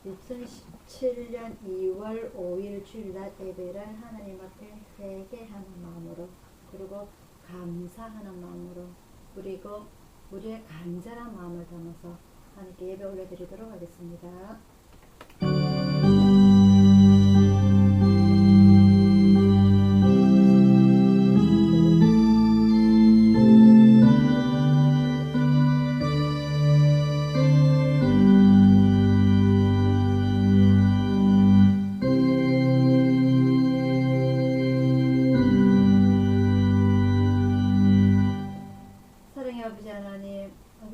2017년 2월 5일 주일날 예배를 하나님 앞에 회개하는 마음으로, 그리고 감사하는 마음으로, 그리고 우리의 간절한 마음을 담아서 하나님께 예배 올려드리도록 하겠습니다.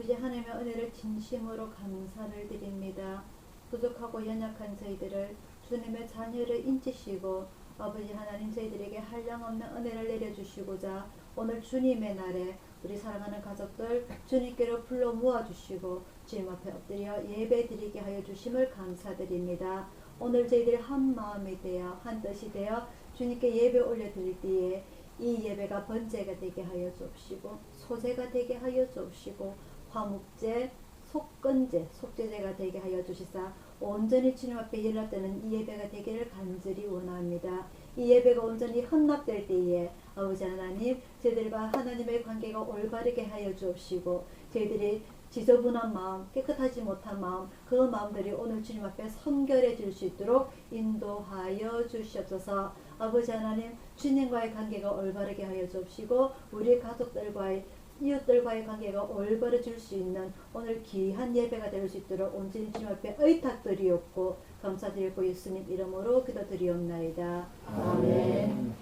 하나님의 은혜를 진심으로 감사를 드립니다. 부족하고 연약한 저희들을 주님의 자녀를 인치시고 아버지 하나님 저희들에게 한량없는 은혜를 내려주시고자 오늘 주님의 날에 우리 사랑하는 가족들 주님께로 불러 모아주시고 주님 앞에 엎드려 예배 드리게 하여 주심을 감사드립니다. 오늘 저희들이 한 마음이 되어 한 뜻이 되어 주님께 예배 올려드릴 때에 이 예배가 번제가 되게 하여 주옵시고 소제가 되게 하여 주옵시고 화목제, 속건제, 속죄제가 되게 하여 주시사 온전히 주님 앞에 연락되는 이 예배가 되기를 간절히 원합니다. 이 예배가 온전히 헌납될 때에 아버지 하나님 저희들과 하나님의 관계가 올바르게 하여 주옵시고 저희들이 지저분한 마음, 깨끗하지 못한 마음, 그 마음들이 오늘 주님 앞에 성결해질 수 있도록 인도하여 주시옵소서. 아버지 하나님 주님과의 관계가 올바르게 하여 주옵시고 우리 가족들과의 이웃들과의 관계가 올바르질 수 있는 오늘 귀한 예배가 될 수 있도록 온전히 주님 앞에 의탁드리옵고 감사드리고 예수님 이름으로 기도드리옵나이다. 아멘.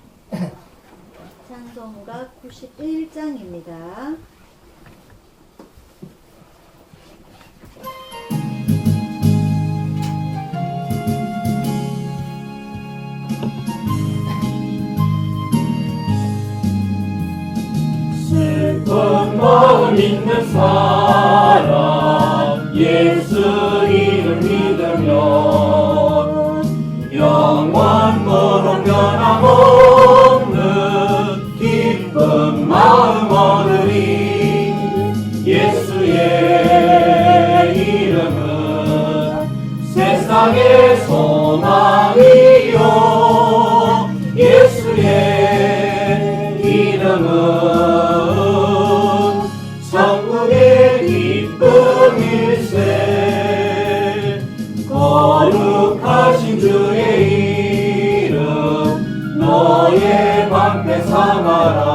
찬송가 91장입니다. 마음 있는 사람 예수 이름 믿으면 영원토록 변함없는 기쁜 마음 얻으리. 예수의 이름은 세상의 소망이요 예수의 이름은 천국의 기쁨일세. 거룩하신 주의 이름 너의 방패 삼아라.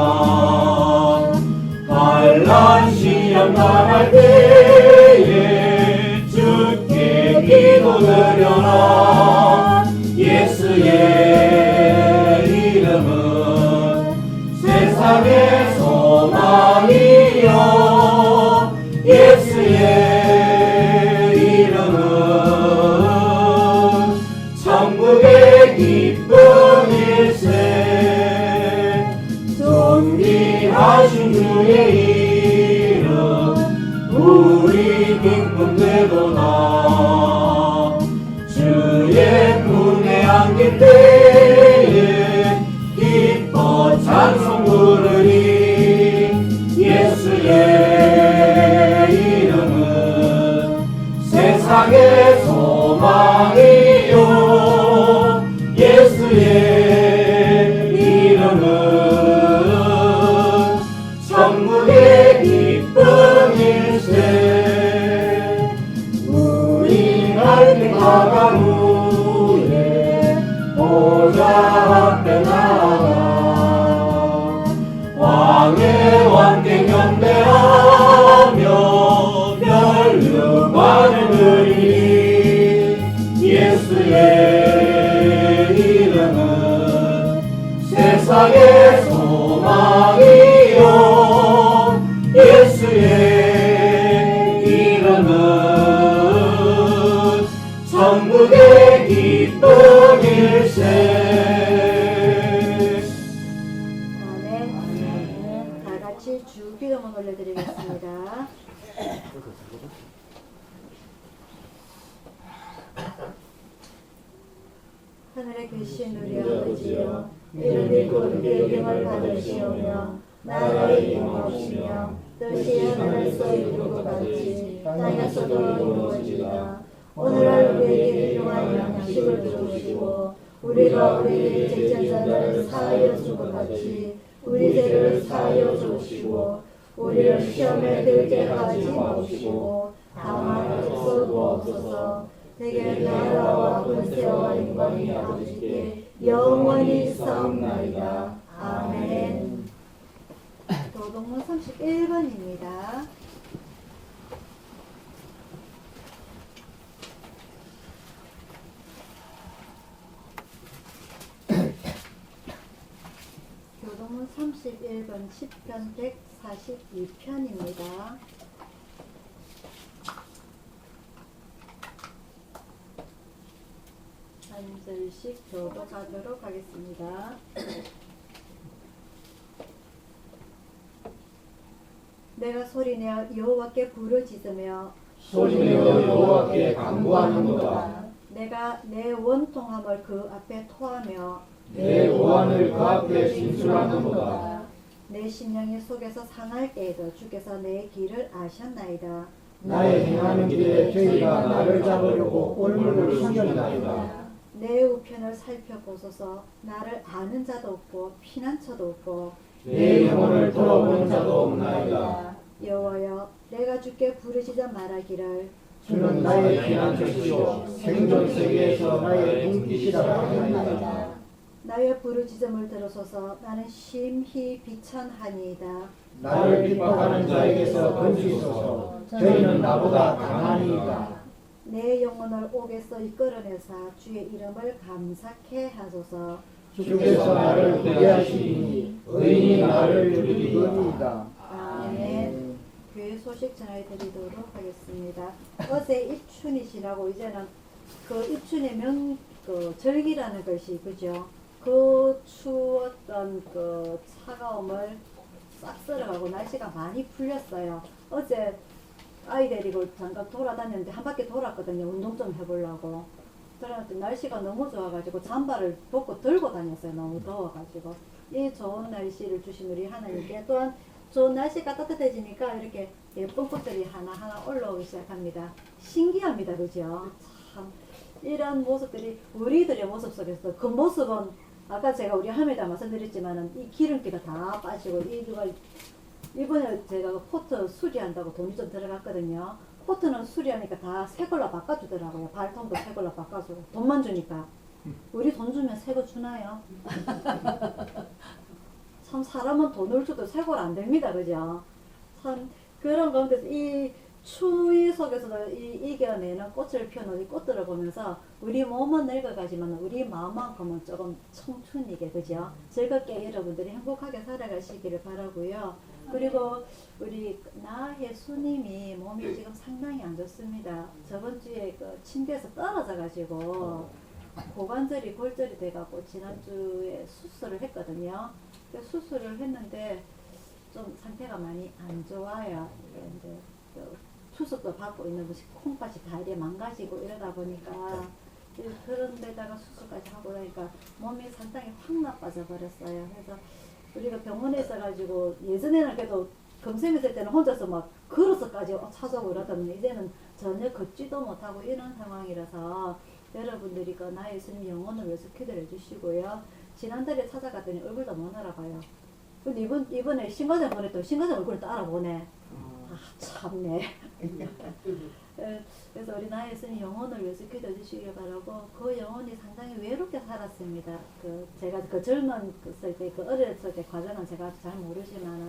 환난 시험 당할 때에 주께 기도드려라. 예수의 이름은 세상의 소망이요 예수의 이름은 천국의 기쁨일세. 존귀하신 주의 이름 우리 기쁨 되도다. 주의 품에 안길 때에 기뻐 찬송 부르리. 예수의 이름은 세상의 소망이요 예수의 이름은 천국의 기쁨일세. 우리 갈길 나간 후에 보좌 앞에 나가 왕의 왕께 경배하며 멸류관을 드리니. 예수의 이름은 세상의 소망이요 예수의 이름은 천국의 기쁨일세. 주기도문 올려드리겠습니다. 하늘에 계신 우리 아버지여 이름이 거룩히 여김을 받으시오며 나라의 임하옵시며 뜻이 하늘에서 이루고 같이 땅에서도 이루어지이다. 오늘날 우리에게 주시고 우리가 우리 죄전자를 사하여 준 것 같이 우리 죄를 사하여 주시고 우리를 시험에 들게 하지 마시고 다만 없어서 되게 나라와 권세와 영광이 아버지께 영원히 싸움나이다. 아멘. 도덕문 31번입니다. 교동문 31번 10편 142편입니다. 한 절씩 교독하도록 하겠습니다. 내가 소리내어 여호와께 부르짖으며 소리내어 여호와께 간구하는도다. 내가 내 원통함을 그 앞에 토하며 내 오한을 그 앞에 진술하는도다. 내 심령이 속에서 상할 때에도 주께서 내 길을 아셨나이다. 나의 행하는 길에 죄가 나를 잡으려고 올무를 숨겼나이다. 내 우편을 살펴보소서. 나를 아는 자도 없고 피난처도 없고 내 영혼을 돌아보는 자도 없나이다. 여호와여, 내가 주께 부르짖어 말하기를 주는 나의 피난처시오 생존 세계에서 나의 눈빛이라 하나이다. 나의 부르짖음을 들으소서. 나는 심히 비천하니이다. 나를 핍박하는 자에게서 건지소서. 저희는 나보다 강하니이다. 내 영혼을 옥에서 이끌어내사 주의 이름을 감사케 하소서. 주께서 나를 구제하시니 의인이 나를 누리리이다. 아멘. 교회 소식 전해드리도록 하겠습니다. 어제 입춘이시라고 이제는 그 입춘의 그 절기라는 것이 그죠? 그 추웠던 그 차가움을 싹 쓸어가고 날씨가 많이 풀렸어요. 어제 아이 데리고 잠깐 돌아다녔는데 한 바퀴 돌았거든요. 운동 좀 해보려고. 그랬더니 날씨가 너무 좋아가지고 잠바를 벗고 들고 다녔어요. 너무 더워가지고. 이 좋은 날씨를 주신 우리 하나님께 또한 좋은 날씨가 따뜻해지니까 이렇게 예쁜 꽃들이 하나하나 올라오기 시작합니다. 신기합니다. 그죠? 참 이런 모습들이 우리들의 모습 속에서 그 모습은 아까 제가 우리 할머니도 말씀드렸지만은 이 기름기가 다 빠지고 이번에 제가 포트 수리한다고 돈이 좀 들어갔거든요. 포트는 수리하니까 다 새 걸로 바꿔주더라고요. 발통도 새 걸로 바꿔주고 돈만 주니까. 우리 돈 주면 새 거 주나요? 참 사람은 돈을 줘도 새 걸 안 됩니다. 그죠? 참 그런 가운데서 이 추위 속에서도 이겨내는 꽃을 피우는 이 꽃들을 보면서 우리 몸은 늙어가지만 우리 마음만큼은 조금 청춘이게 그죠? 즐겁게 여러분들이 행복하게 살아가시기를 바라고요. 그리고 우리 나의 수님이 몸이 지금 상당히 안 좋습니다. 저번 주에 그 침대에서 떨어져 가지고 고관절이 골절이 돼갖고 지난주에 수술을 했거든요. 수술을 했는데 좀 상태가 많이 안 좋아요. 이제 수술도 받고 있는 것이 콩팥이 다 이래 망가지고 이러다 보니까 그런 데다가 수술까지 하고 나니까 몸이 상당히 확 나빠져 버렸어요. 그래서 우리가 병원에 있어가지고 예전에는 그래도 검색했을 때는 혼자서 막 걸어서까지 찾아오고 이러더니 이제는 전혀 걷지도 못하고 이런 상황이라서 여러분들이 그 나의 예수님 영혼을 위해서 기도해 주시고요. 지난달에 찾아갔더니 얼굴도 못 알아봐요. 근데 이번에 신과장 보냈더니 신과장 얼굴을 또 알아보네. 아 참네. 그래서 우리 나의 예수님 영혼을 위해서 기도해 주시길 바라고 그 영혼이 상당히 외롭게 살았습니다. 제가 그 젊은 그 어렸을 때 과정은 제가 잘 모르지만은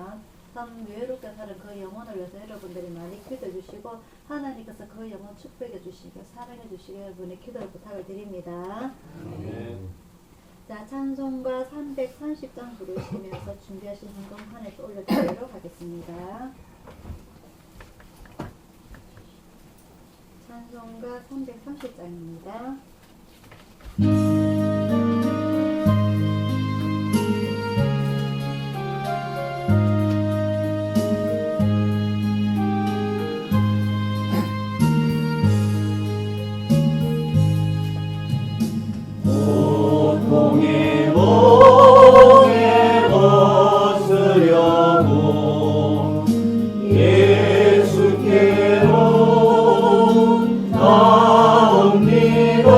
참 외롭게 사는 그 영혼을 위해서 여러분들이 많이 기도해 주시고 하나님께서 그 영혼 축복해 주시고 사랑해 주시길 여러분의 기도를 부탁을 드립니다. 자, 찬송가 330장 부르시면서 준비하신 헌금 한해서 올려드리도록 하겠습니다. 찬송가 330장입니다. 예수께로 나옵니다.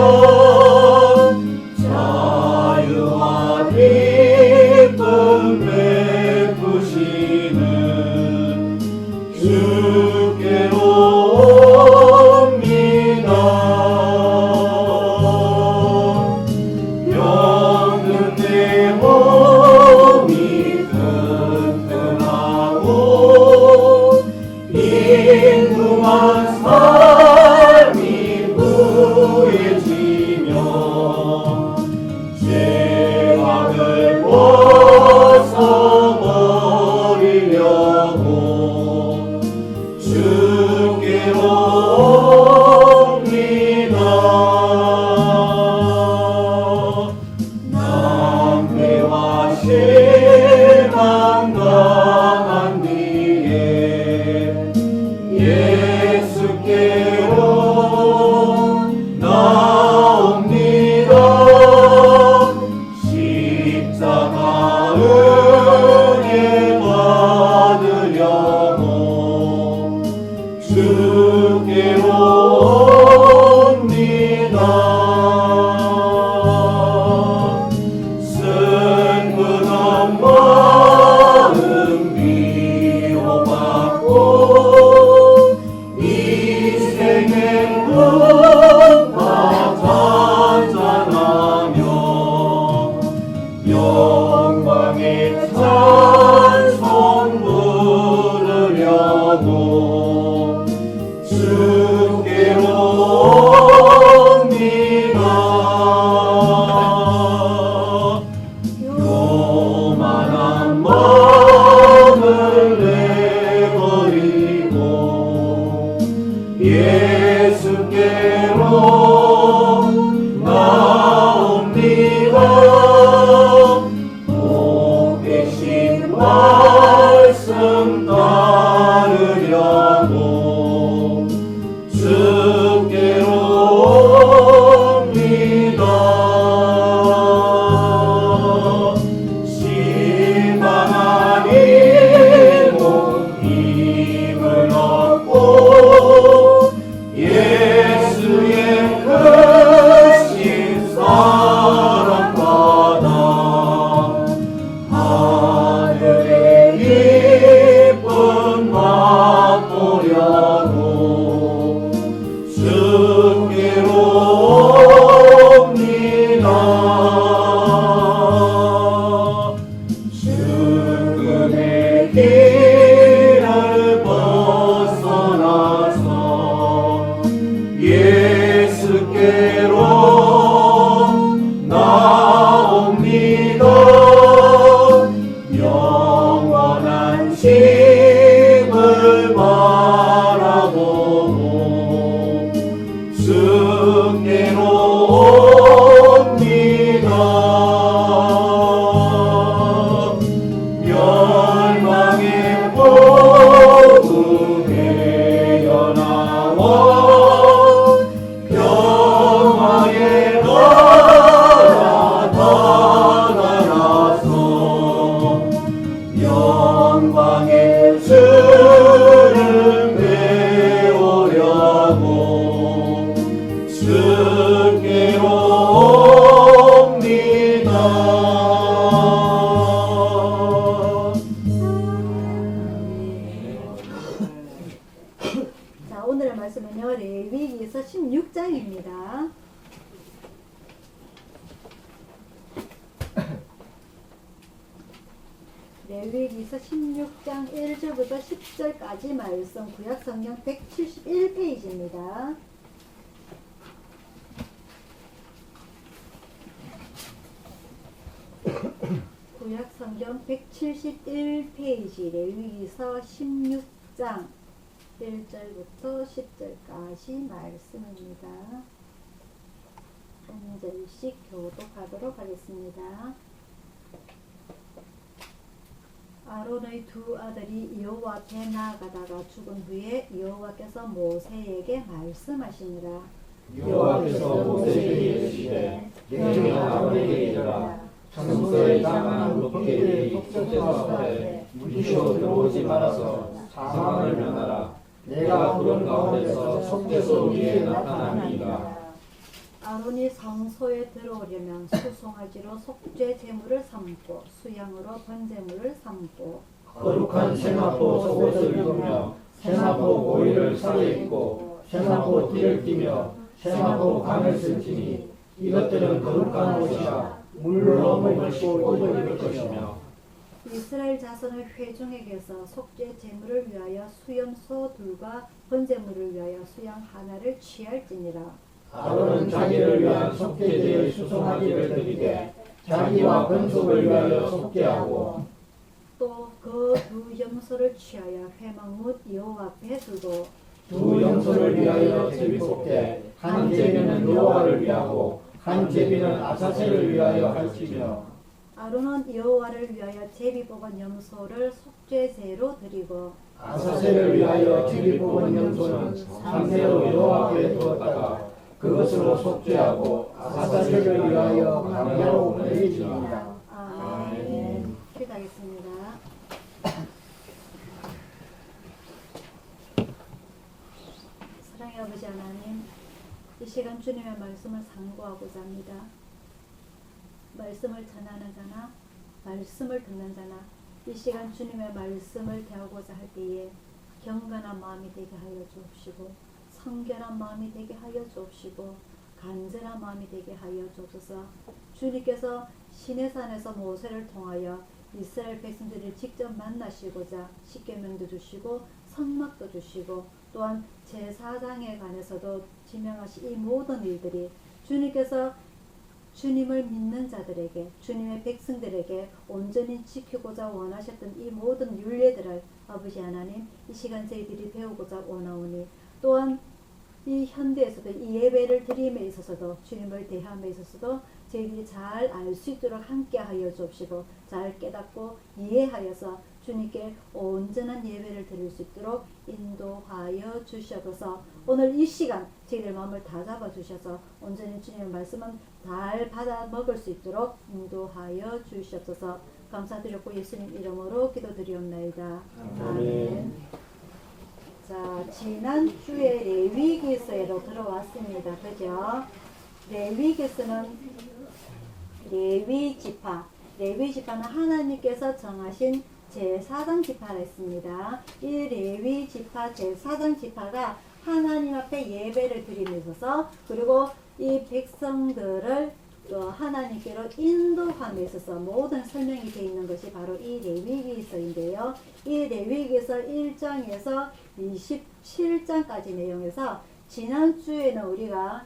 자, 오늘의 말씀은요, 레위기서 16장입니다. 레위기서 16장 1절부터 10절까지 말씀, 구약성경 171페이지입니다. 구약성경 171페이지 레위기서 16장 1절부터 10절까지 말씀입니다. 한 절씩 교독하도록 하겠습니다. 아론의 두 아들이 여호와 앞에 나아가다가 죽은 후에 여호와께서 모세에게 말씀하시니라. 여호와께서 모세에게 이르시되 너는 아론에게 이르라. 성소에 장한 높게 속죄소에 무시로 들어오지 말아서 사망을 면하라. 내가 구름 가운데서 속죄소 위에 나타나니이다. 아론이 성소에 들어오려면 수송아지로 속죄 제물을 삼고 수양으로 번제물을 삼고 거룩한 세마포 속옷을 입으며 세마포 고이를 살에 입고 세마포 띠를 띠며 세마포 관을 쓸지니 이것들은 거룩한 옷이라 물로 몸을 씻고 입을 것이며 이스라엘 자손의 회중에게서 속죄 제물을 위하여 수염소 둘과 번제물을 위하여 수양 하나를 취할지니라. 아론은 자기를 위한 속죄제의 수송아지를 드리되 자기와 건속을 위하여 속죄하고 또 그 두 염소를 취하여 회막문 여호와 앞에 두고 두 염소를 위하여 제비 속되 한 제비는 여호와를 위하고 한 제비는 아사셀을 위하여 할지며 아론은 여호와를 위하여 제비 뽑은 염소를 속죄제로 드리고 아사셀을 위하여 제비 뽑은 염소는 상세로 여호와께 두었다가 그것으로 속죄하고 아사셀을 위하여 강야로 보내지니라. 아멘. 기도하겠습니다. 사랑의 아버지 하나님, 이 시간 주님의 말씀을 상고하고자 합니다. 말씀을 전하는 자나 말씀을 듣는 자나 이 시간 주님의 말씀을 대하고자 할 때에 경건한 마음이 되게 하여 주옵시고 성결한 마음이 되게 하여 주옵시고 간절한 마음이 되게 하여 주옵소서. 주님께서 시내산에서 모세를 통하여 이스라엘 백성들을 직접 만나시고자 십계명도 주시고 성막도 주시고 또한 제사장에 관해서도 지명하신 이 모든 일들이 주님께서 주님을 믿는 자들에게 주님의 백성들에게 온전히 지키고자 원하셨던 이 모든 율례들을 아버지 하나님 이 시간 저희들이 배우고자 원하오니 또한 이 현대에서도 이 예배를 드림에 있어서도 주님을 대함에 있어서도 저희들이 잘 알 수 있도록 함께 하여 주옵시고 잘 깨닫고 이해하여서 주님께 온전한 예배를 드릴 수 있도록 인도하여 주시옵소서. 오늘 이 시간 저희들 마음을 다 잡아 주셔서 온전히 주님의 말씀은 잘 받아 먹을 수 있도록 인도하여 주시옵소서. 감사드렸고 예수님 이름으로 기도드리옵나이다. 아멘. 자, 지난주에 레위기서로 들어왔습니다. 그죠? 레위기서는 레위지파는 하나님께서 정하신 제4장 지파가 있습니다. 이 레위지파 제4장 지파가 하나님 앞에 예배를 드림에 있어서 그리고 이 백성들을 하나님께로 인도함에 있어서 모든 설명이 되어 있는 것이 바로 이 레위기서인데요. 이 레위기서 1장에서 27장까지 내용에서 지난주에는 우리가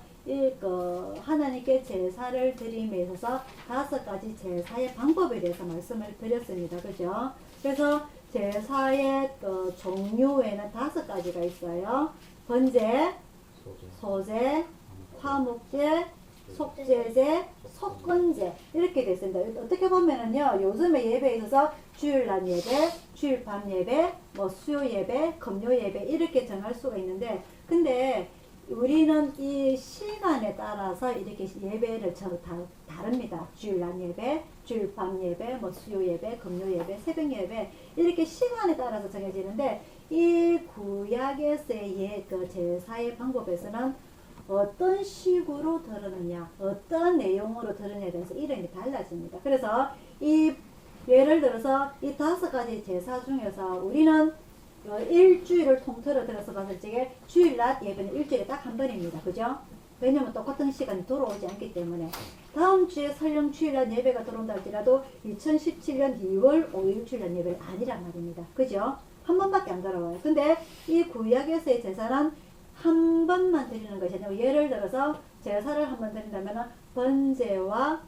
하나님께 제사를 드림에 있어서 5가지 제사의 방법에 대해서 말씀을 드렸습니다. 그죠? 그래서 제사의 종류에는 5가지가 있어요. 번제, 소제, 화목제, 속죄제, 속건제 이렇게 됐습니다. 어떻게 보면은요, 요즘의 예배에 있어서 주일날 예배, 주일 밤 예배, 수요 예배, 금요 예배 이렇게 정할 수가 있는데, 근데 우리는 이 시간에 따라서 이렇게 예배를 다릅니다. 주일날 예배, 주일 밤 예배, 수요 예배, 금요 예배, 새벽 예배 이렇게 시간에 따라서 정해지는데, 이 구약에서의 제사의 방법에서는 어떤 식으로 들으느냐, 어떤 내용으로 들으냐에 대해서 이름이 달라집니다. 그래서 예를 들어서 이 5가지 제사 중에서 우리는 일주일을 통틀어 들어서 봤을 적에 주일날 예배는 일주일에 딱 한 번입니다. 그죠? 왜냐면 똑같은 시간이 돌아오지 않기 때문에. 다음 주에 설령 주일날 예배가 들어온다 할지라도 2017년 2월 5일 주일날 예배는 아니란 말입니다. 그죠? 한 번밖에 안 돌아와요. 근데 이 구약에서의 제사는 한 번만 드리는 것이 아니고, 예를 들어서 제사를 한 번 드린다면 번제와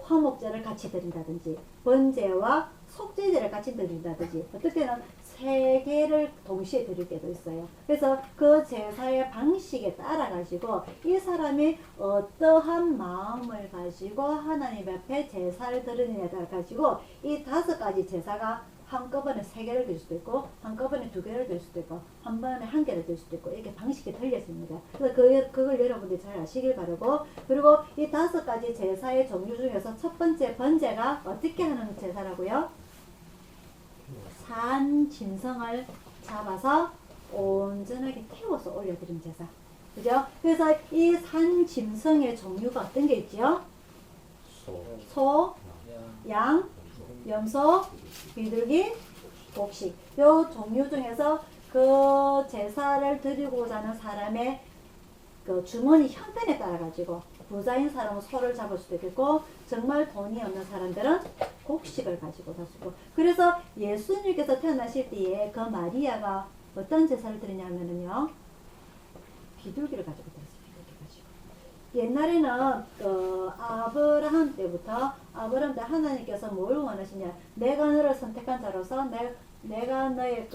화목제를 같이 드린다든지, 번제와 속죄제를 같이 드린다든지, 어떨 때는 3개를 동시에 드릴 때도 있어요. 그래서 그 제사의 방식에 따라 가지고 이 사람이 어떠한 마음을 가지고 하나님 앞에 제사를 드리느냐에 따라 가지고 이 5가지 제사가 한꺼번에 3개를 들 수도 있고, 한꺼번에 2개를 들 수도 있고, 한 번에 1개를 들 수도 있고, 이렇게 방식이 틀렸습니다. 그래서 그걸 여러분들이 잘 아시길 바라고, 그리고 이 5가지 제사의 종류 중에서 첫 번째 번제가 어떻게 하는 제사라고요? 산 짐승을 잡아서 온전하게 태워서 올려드린 제사. 그죠? 그래서 이 산 짐승의 종류가 어떤 게 있죠? 소, 양, 염소, 비둘기, 곡식. 요 종류 중에서 그 제사를 드리고자 하는 사람의 그 주머니 형편에 따라 가지고, 부자인 사람은 소를 잡을 수도 있고, 정말 돈이 없는 사람들은 곡식을 가지고 다시고. 그래서 예수님께서 태어나실 때에 그 마리아가 어떤 제사를 드리냐면요, 비둘기를 가지고 드렸어요. 옛날에는 아브라함 때부터 하나님께서 뭘 원하시냐, 내가 너를 선택한 자로서 내가 너의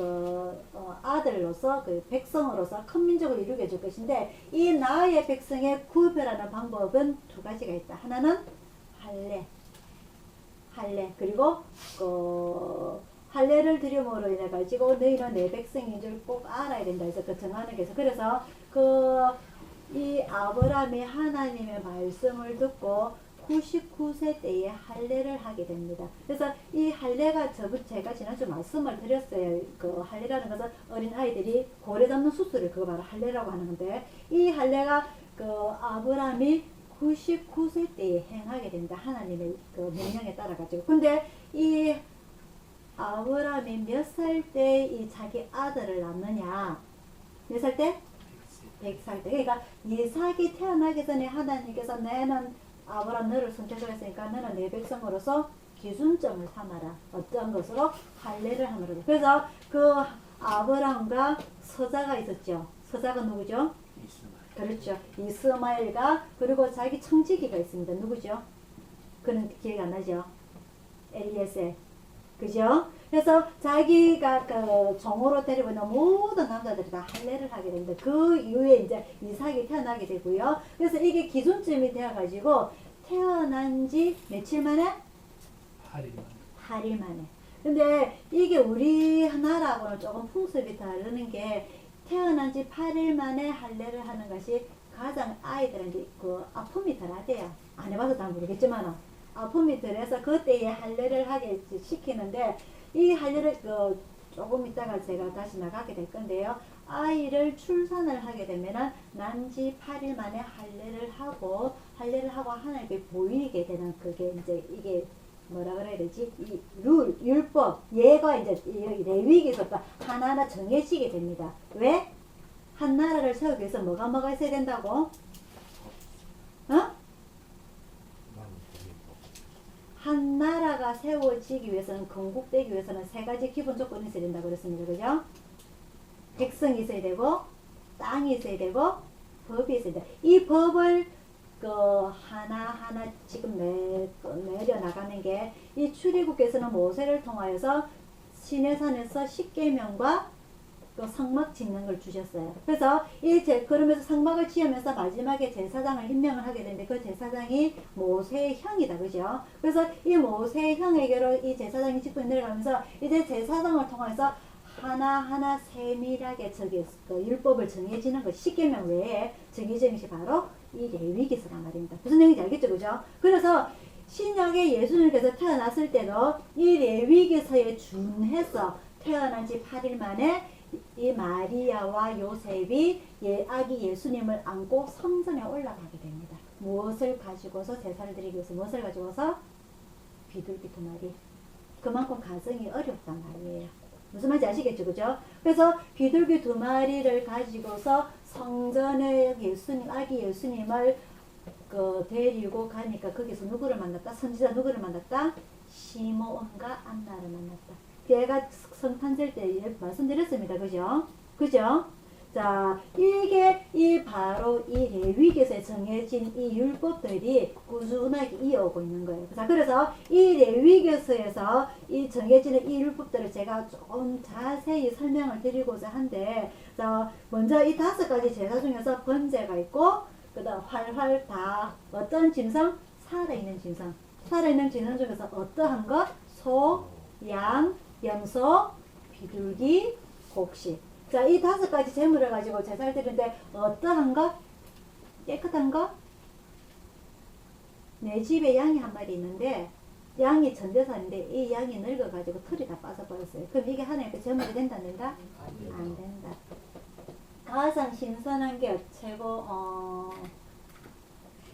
아들로서 백성으로서 큰 민족을 이루게 해줄 것인데, 이 나의 백성의 구별하는 방법은 2가지가 있다. 하나는 할례 그리고 할례를 드림으로 인해 가지고 너희는 내 백성인 줄 꼭 알아야 된다 해서 정하는 게 있어. 그래서 이 아브라함이 하나님의 말씀을 듣고 99세 때에 할례를 하게 됩니다. 그래서 이 할례가 제가 지난주 말씀을 드렸어요. 그 할례라는 것은 어린 아이들이 고래 잡는 수술을 그거 바로 할례라고 하는 건데, 이 할례가 아브라함이 99세 때에 행하게 됩니다. 하나님의 명령에 따라 가지고. 근데 이 아브라함이 몇 살 때 이 자기 아들을 낳느냐? 몇 살 때? 100살 때. 그러니까 이삭이 태어나기 전에 하나님께서 나는 아브라함 너를 선택했으니까 너는 내 백성으로서 기준점을 삼아라. 어떤 것으로? 할례를 함으로. 그래서 그 아브라함과 서자가 있었죠. 서자가 누구죠? 그렇죠. 이스마엘과, 그리고 자기 청지기가 있습니다. 누구죠? 그는 기억이 안 나죠? 엘리에셀. 그죠? 그래서 자기가 그 종으로 데리고 있는 모든 남자들이 다 할례를 하게 됩니다. 그 이후에 이제 이삭이 태어나게 되고요. 그래서 이게 기준점이 되어가지고 태어난 지 며칠 만에? 8일 만에. 근데 이게 우리나라하고는 조금 풍습이 다르는 게 태어난 지 8일 만에 할례를 하는 것이 가장 아이들한테 그 아픔이 덜하대요. 안 해봐서 잘 모르겠지만 아픔이 덜해서 그때에 할례를 하게 시키는데 이 할례를 그 조금 있다가 제가 다시 나가게 될 건데요. 아이를 출산을 하게 되면은 난지 8일 만에 할례를 하고 하나님께 보이게 되는 그게 이제 이게 뭐라 그래야 되지? 이 율법, 예가 이제 레위기서부터 하나하나 정해지게 됩니다. 왜? 한 나라를 세우기 위해서 뭐가 있어야 된다고? 한 나라가 세워지기 위해서는, 건국되기 위해서는 세 가지 기본 조건이 있어야 된다고 그랬습니다. 그죠? 백성이 있어야 되고, 땅이 있어야 되고, 법이 있어야 돼. 이 법을 하나하나 지금 내려나가는 게, 이 출애굽께서는 모세를 통하여서 시내산에서 십계명과 성막 짓는 걸 주셨어요. 그래서 그러면서 성막을 지으면서 마지막에 제사장을 임명을 하게 되는데 그 제사장이 모세의 형이다. 그죠? 그래서 이 모세의 형에게로 이 제사장이 직분이 내려가면서 이제 제사장을 통해서 하나하나 세밀하게 그 율법을 정해지는 것, 십계명 외에 정해지는 것이 바로 이 레위기서란 말입니다. 무슨 얘기인지 알겠죠? 그죠? 그래서 신약의 예수님께서 태어났을 때도 이 레위기서에 준해서 태어난 지 8일 만에 이 마리아와 요셉이 아기 예수님을 안고 성전에 올라가게 됩니다. 무엇을 가지고서 제사를 드리기 위해서 무엇을 가지고서? 비둘기 2마리. 그만큼 가정이 어렵단 말이에요. 무슨 말인지 아시겠죠? 그죠? 그래서 비둘기 2마리를 가지고서 성전에 아기 예수님을 데리고 가니까 거기서 누구를 만났다? 선지자 누구를 만났다? 시므온과 안나를 만났다. 제가 성탄절 때 말씀드렸습니다. 그죠? 그죠? 자, 이게 바로 이 레위기서에 정해진 이 율법들이 꾸준하게 이어오고 있는 거예요. 자, 그래서 이 레위기서에서 이 정해지는 이 율법들을 제가 조금 자세히 설명을 드리고자 한데, 자, 먼저 이 5가지 제사 중에서 번제가 있고, 그 다음 활활 다 어떤 짐승? 살아있는 짐승. 살아있는 짐승 중에서 어떠한 것? 소, 양, 염소, 비둘기, 곡식. 자, 이 5가지 제물을 가지고 제사를 드리는데 어떠한 것? 깨끗한 것? 내 집에 양이 한 마리 있는데 양이 전대산인데 이 양이 늙어가지고 털이 다 빠져버렸어요. 그럼 이게 하나님께 제물이 된다 안 된다? 안 된다. 가장 신선한 게 최고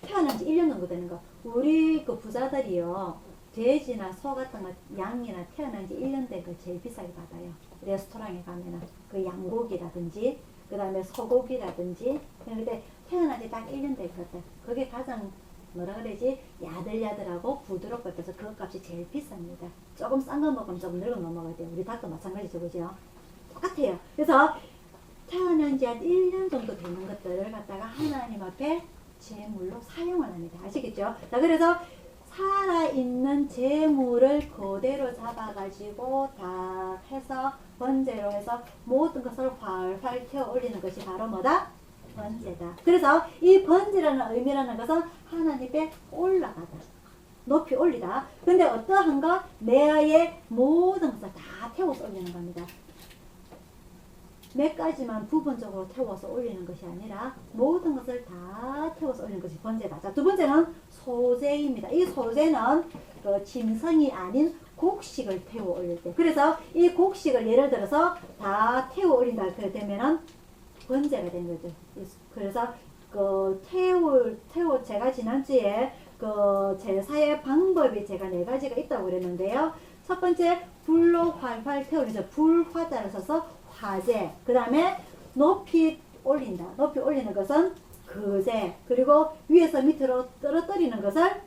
태어난 지 1년 정도 되는 거. 우리 그 부자들이요, 돼지나 소 같은 거, 양이나 태어난 지 1년 된 거 제일 비싸게 받아요. 레스토랑에 가면은 그 양고기라든지 그 다음에 소고기라든지. 근데 태어난 지 딱 1년 된 것들, 그게 가장 뭐라 그러지? 야들야들하고 부드럽고 해서 그 값이 제일 비쌉니다. 조금 싼 거 먹으면 조금 늙은 거 먹어야 돼요. 우리 닭도 마찬가지죠. 그죠? 똑같아요. 그래서 태어난 지 한 1년 정도 되는 것들을 갖다가 하나님 앞에 제물로 사용을 합니다. 아시겠죠? 자, 그래서 살아있는 제물을 그대로 잡아가지고 다 해서 번제로 해서 모든 것을 활활 태워 올리는 것이 바로 뭐다? 번제다. 그래서 이 번제라는 의미라는 것은 하나님께 올라가다, 높이 올리다. 근데 어떠한 것? 내 아이의 모든 것을 다 태워서 올리는 겁니다. 몇 가지만 부분적으로 태워서 올리는 것이 아니라 모든 것을 다 태워서 올리는 것이 번제다. 자, 두 번째는 소제입니다. 이 소제는 그 짐승이 아닌 곡식을 태워 올릴 때. 그래서 이 곡식을 예를 들어서 다 태워 올린다 그러면은 번제가 된 거죠. 그래서 제가 지난주에 그 제사의 방법이 제가 4가지가 있다고 그랬는데요. 첫 번째, 불로 활활 태우면서 불화자를 써서 화제, 그 다음에 높이 올린다. 높이 올리는 것은 거제, 그리고 위에서 밑으로 떨어뜨리는 것을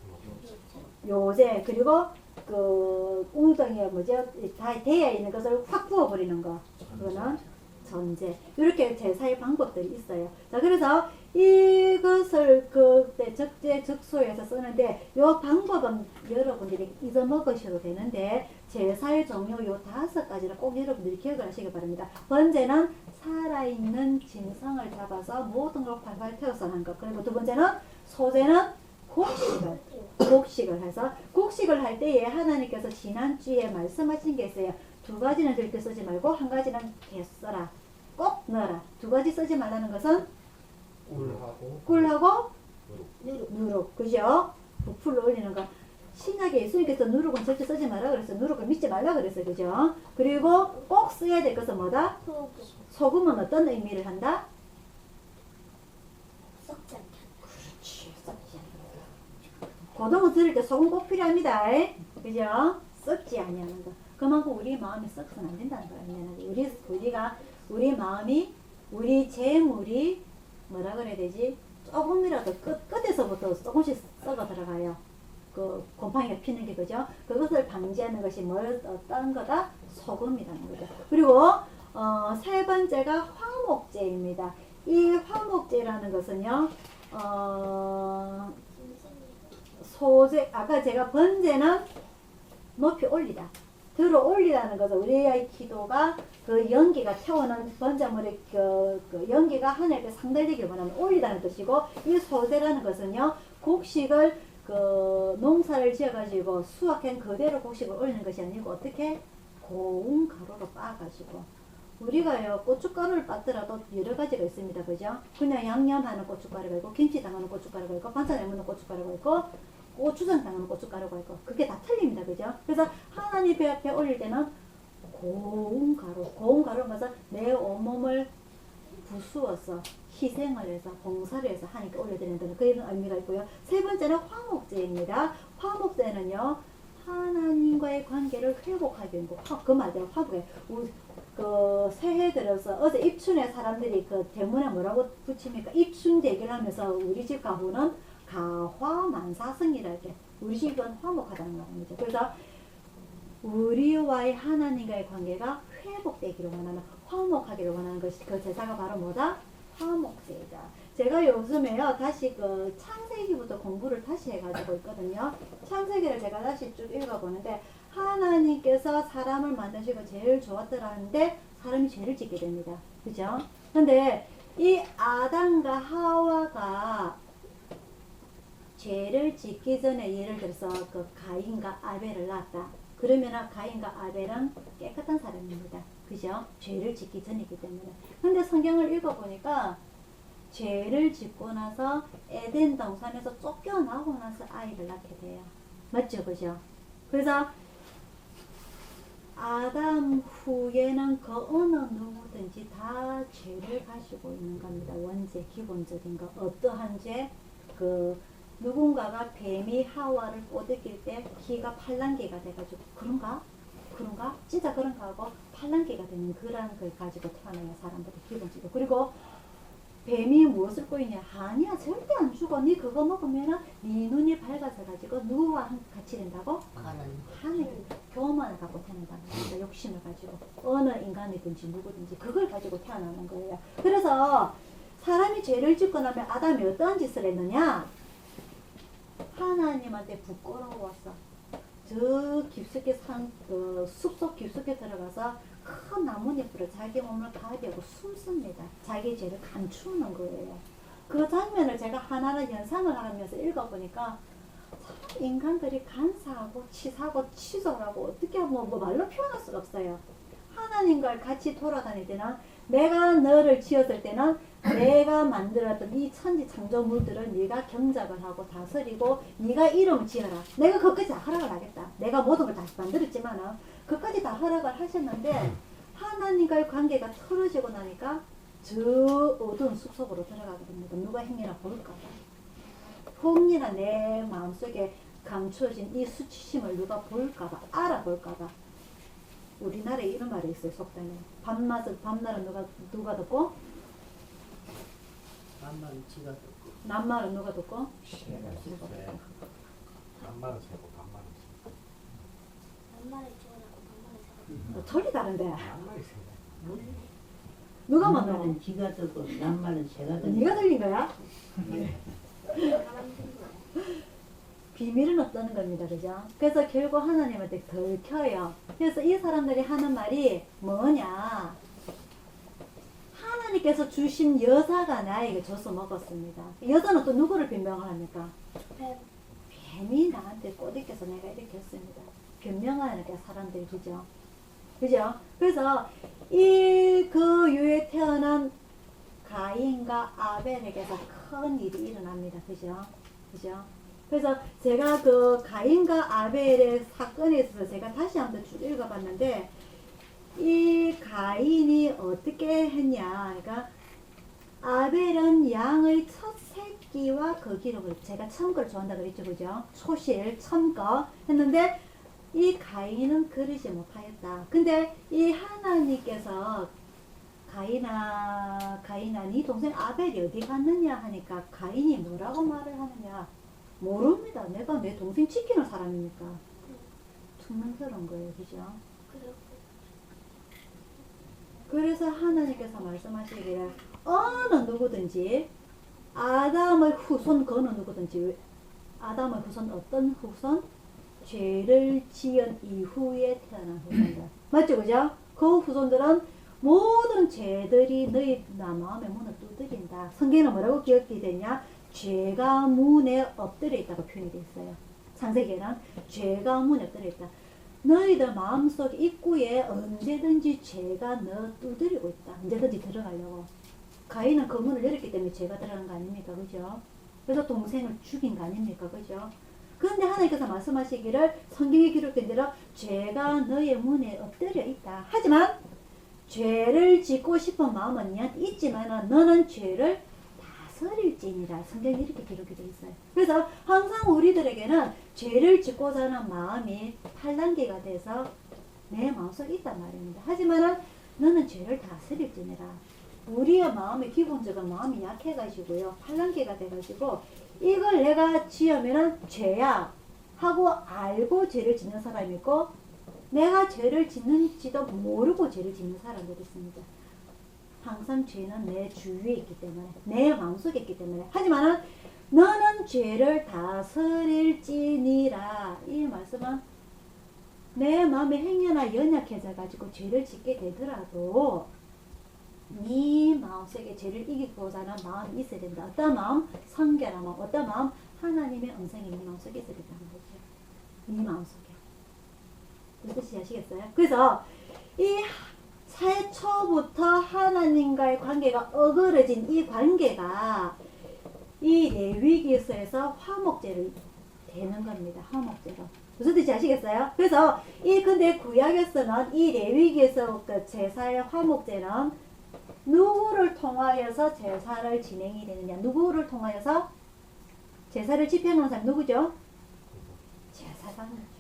요제, 그리고 그 웅덩이에 다 되어 있는 것을 확 부어버리는 거, 그거는 전제. 이렇게 제사의 방법들이 있어요. 자, 그래서 이것을 그때 적재적소에서 쓰는데 요 방법은 여러분들이 잊어먹으셔도 되는데 제사의 종류 요 5가지를 꼭 여러분들이 기억을 하시기 바랍니다. 번제는 살아있는 짐승을 잡아서 모든 걸 활활 태워서 하는 것. 그리고 두 번째는 소제는 곡식을 해서 곡식을 할 때에 하나님께서 지난주에 말씀하신 게 있어요. 2가지는 절대 쓰지 말고 1가지는 계속 써라. 꼭 넣어라. 2가지 쓰지 말라는 것은 꿀하고 누룩. 그죠? 부풀로 올리는 거. 신약에 예수님께서 누룩은 절대 쓰지 말라 그랬어요. 누룩을 믿지 말라 그랬어요. 그죠? 그리고 꼭 써야 될 것은 뭐다? 소금은 어떤 의미를 한다? 썩지 않게. 그렇지. 썩지 않는 거. 고등어 들을 때 소금 꼭 필요합니다. 그죠? 썩지 아니하는 거. 그만큼 우리 마음이 썩어서는 안 된다는 거예요. 우리 마음이, 우리 재물이 뭐라 그래야 되지? 조금이라도 끝에서부터 조금씩 썩어 들어가요. 그 곰팡이가 피는 게 그죠? 그것을 방지하는 것이 어떤 거다? 소금이라는 거죠. 그리고 3번째가 화목제입니다. 이 화목제라는 것은요, 소제, 아까 제가 번제는 높이 올리다. 들어 올리라는 것은 우리의 기도가 그 연기가 태우는 번제물의 그 연기가 하늘에 상달되기를 원하는 올리다는 뜻이고, 이 소제라는 것은요, 곡식을 그 농사를 지어가지고 수확한 그대로 곡식을 올리는 것이 아니고 어떻게 고운 가루로 빻아가지고, 우리가요 고춧가루를 빻더라도 여러 가지가 있습니다. 그죠? 그냥 양념하는 고춧가루가 있고, 김치 담그는 고춧가루가 있고, 반찬 해먹는 고춧가루가 있고, 고추장 담그는 고춧가루가 있고, 그게 다 틀립니다. 그죠? 그래서 하나님 배 앞에 올릴 때는 고운 가루인 것은 내 온몸을 부수어서 희생을 해서 봉사를 해서 하나님께 올려드린다는 그런 의미가 있고요. 3번째는 화목제입니다. 화목제는요, 하나님과의 관계를 회복하기 위한 거. 그 말대로 화목해. 그 새해 들어서 어제 입춘에 사람들이 그 대문에 뭐라고 붙입니까? 입춘 대결하면서 우리 집 가구는 가화만사성이라 이렇게, 우리 집은 화목하다는 말입니다. 그래서 우리와의 하나님과의 관계가 회복되기를 원하는, 화목하기를 원하는 것이 그 제사가 바로 뭐다? 화목제이다. 제가 요즘에요 다시 그 창세기부터 공부를 다시 해가지고 있거든요. 창세기를 제가 다시 쭉 읽어보는데, 하나님께서 사람을 만드시고 제일 좋았더라는데 사람이 죄를 짓게 됩니다. 그죠? 근데 이 아담과 하와가 죄를 짓기 전에, 예를 들어서 그 가인과 아벨을 낳았다. 그러면 가인과 아벨은 깨끗한 사람입니다. 그죠? 죄를 짓기 전이기 때문에. 근데 성경을 읽어보니까 죄를 짓고 나서 에덴 동산에서 쫓겨나고 나서 아이를 낳게 돼요. 맞죠? 그죠? 그래서 아담 후에는 그 어느 누구든지 다 죄를 가지고 있는 겁니다. 원죄, 기본적인 거. 어떠한 죄? 그 누군가가 뱀이 하와를 꼬드길 때 기가 팔랑귀가 돼가지고, 그런가? 진짜 그런가 하고 팔랑귀가 되는 그런 걸 가지고 태어나요, 사람들이 기본적으로. 그리고 뱀이 무엇을 꼬이냐? 아니야, 절대 안 죽어. 니 그거 먹으면 네 눈이 밝아져 가지고 누구와 같이 된다고? 하늘 교만을 갖고 태어난다는 겁니다. 욕심을 가지고. 어느 인간이든지 누구든지 그걸 가지고 태어나는 거예요. 그래서 사람이 죄를 짓고 나면 아담이 어떠한 짓을 했느냐? 하나님한테 부끄러워서 저 깊숙이 숲속 깊숙이 들어가서 큰 나뭇잎으로 자기 몸을 가리고 숨습니다. 자기 죄를 감추는 거예요. 그 장면을 제가 하나하나 연상을 하면서 읽어보니까 참 인간들이 간사하고 치사하고 치졸하고 어떻게 뭐 말로 표현할 수가 없어요. 하나님과 같이 돌아다닐 때는, 내가 너를 지었을 때는 내가 만들었던 이 천지 창조물들을 네가 경작을 하고 다스리고 네가 이름을 지어라. 내가 그것까지 다 허락을 하겠다. 내가 모든 걸 다시 만들었지만은 그것까지 다 허락을 하셨는데, 하나님과의 관계가 틀어지고 나니까 저 어두운 숲속으로 들어가게 됩니다. 누가 행여나 볼까봐. 혹이나 내 마음속에 감추어진 이 수치심을 누가 볼까봐, 알아볼까봐. 우리나라에 이런 말이 있어요, 속담에. 밤날은 누가 듣고? 남만 지가 듣고. 남말은 누가 듣고? 반말은 세고 반말은 세고. 반말을 지어라고 반말을 세고. 털이 다른데. 반말이 세고. 누가 만나고? 말은 지가 듣고 남 말은 제가 듣고. 네가 들린 거야? 비밀은 없다는 겁니다. 그죠? 그래서 결국 하나님한테 들켜요. 그래서 이 사람들이 하는 말이 뭐냐? 하나님께서 주신 여자가 나에게 줘서 먹었습니다. 여자는 또 누구를 변명을 합니까? 뱀이 나한테 꼬드겨서 내가 이렇게 했습니다. 변명하는 게 사람들이, 그죠? 그죠? 그래서 그 유에 태어난 가인과 아벨에게서 큰 일이 일어납니다. 그죠? 그죠? 그래서 제가 그 가인과 아벨의 사건에 있어서 제가 다시 한번 쭉 읽어봤는데, 이 가인이 어떻게 했냐. 그러니까 아벨은 양의 첫 새끼와 그 기록을, 제가 첨거를 좋아한다 그랬죠. 그죠? 소실, 첨거 했는데, 이 가인은 그러지 못하였다. 근데 이 하나님께서 가인아 네 동생 아벨이 어디 갔느냐 하니까 가인이 뭐라고 말을 하느냐. 모릅니다. 내가 내 동생 지키는 사람이니까. 투명스러운 거예요. 그죠? 그래서 하나님께서 말씀하시기를 어느 누구든지 아담의 후손, 그는 누구든지 아담의 후손, 어떤 후손? 죄를 지은 이후에 태어난 후손들. 맞죠? 그죠? 그 후손들은 모든 죄들이 너희 마음의 문을 두드린다. 성경에는 뭐라고 기억이 되냐? 죄가 문에 엎드려 있다고 표현이 되어 있어요. 창세기에는 죄가 문에 엎드려 있다. 너희들 마음속 입구에 언제든지 죄가 너 두드리고 있다. 언제든지 들어가려고. 가인은 그 문을 열었기 때문에 죄가 들어간 거 아닙니까? 그죠? 그래서 동생을 죽인 거 아닙니까? 그죠? 그런데 하나님께서 말씀하시기를 성경에 기록된 대로 죄가 너의 문에 엎드려 있다. 하지만 죄를 짓고 싶은 마음은 니한테 있지만 너는 죄를 다스릴지니라. 성경에 이렇게 기록이 되어 있어요. 그래서 항상 우리들에게는 죄를 짓고자 하는 마음이 팔랑귀가 돼서 내 마음속에 있단 말입니다. 하지만 너는 죄를 다스릴지니라. 우리의 마음의 기본적인 마음이 약해가지고요. 팔랑귀가 돼가지고 이걸 내가 지으면은 죄야 하고 알고 죄를 짓는 사람이 있고, 내가 죄를 짓는지도 모르고 죄를 짓는 사람들이 있습니다. 항상 죄는 내 주위에 있기 때문에, 내 마음속에 있기 때문에. 하지만 너는 죄를 다스릴지니라. 이 말씀은 내 마음이 행여나 연약해져 가지고 죄를 짓게 되더라도 네 마음속에 죄를 이기고자 하는 마음이 있어야 된다. 어떤 마음? 성결한 마음. 어떤 마음? 하나님의 음성이 네 마음속에 있어야 된다는 거죠. 네 마음속에. 무슨 뜻인지 아시겠어요? 그래서 이 최초부터 하나님과의 관계가 어그러진 이 관계가 이 레위기에서 화목제를 되는 겁니다. 화목제로. 무슨 뜻인지 아시겠어요? 그래서 근데 구약에서는 이 레위기에서 그 제사의 화목제는 누구를 통하여서 제사를 진행이 되느냐? 누구를 통하여서 제사를 집행하는 사람 누구죠? 제사장이죠.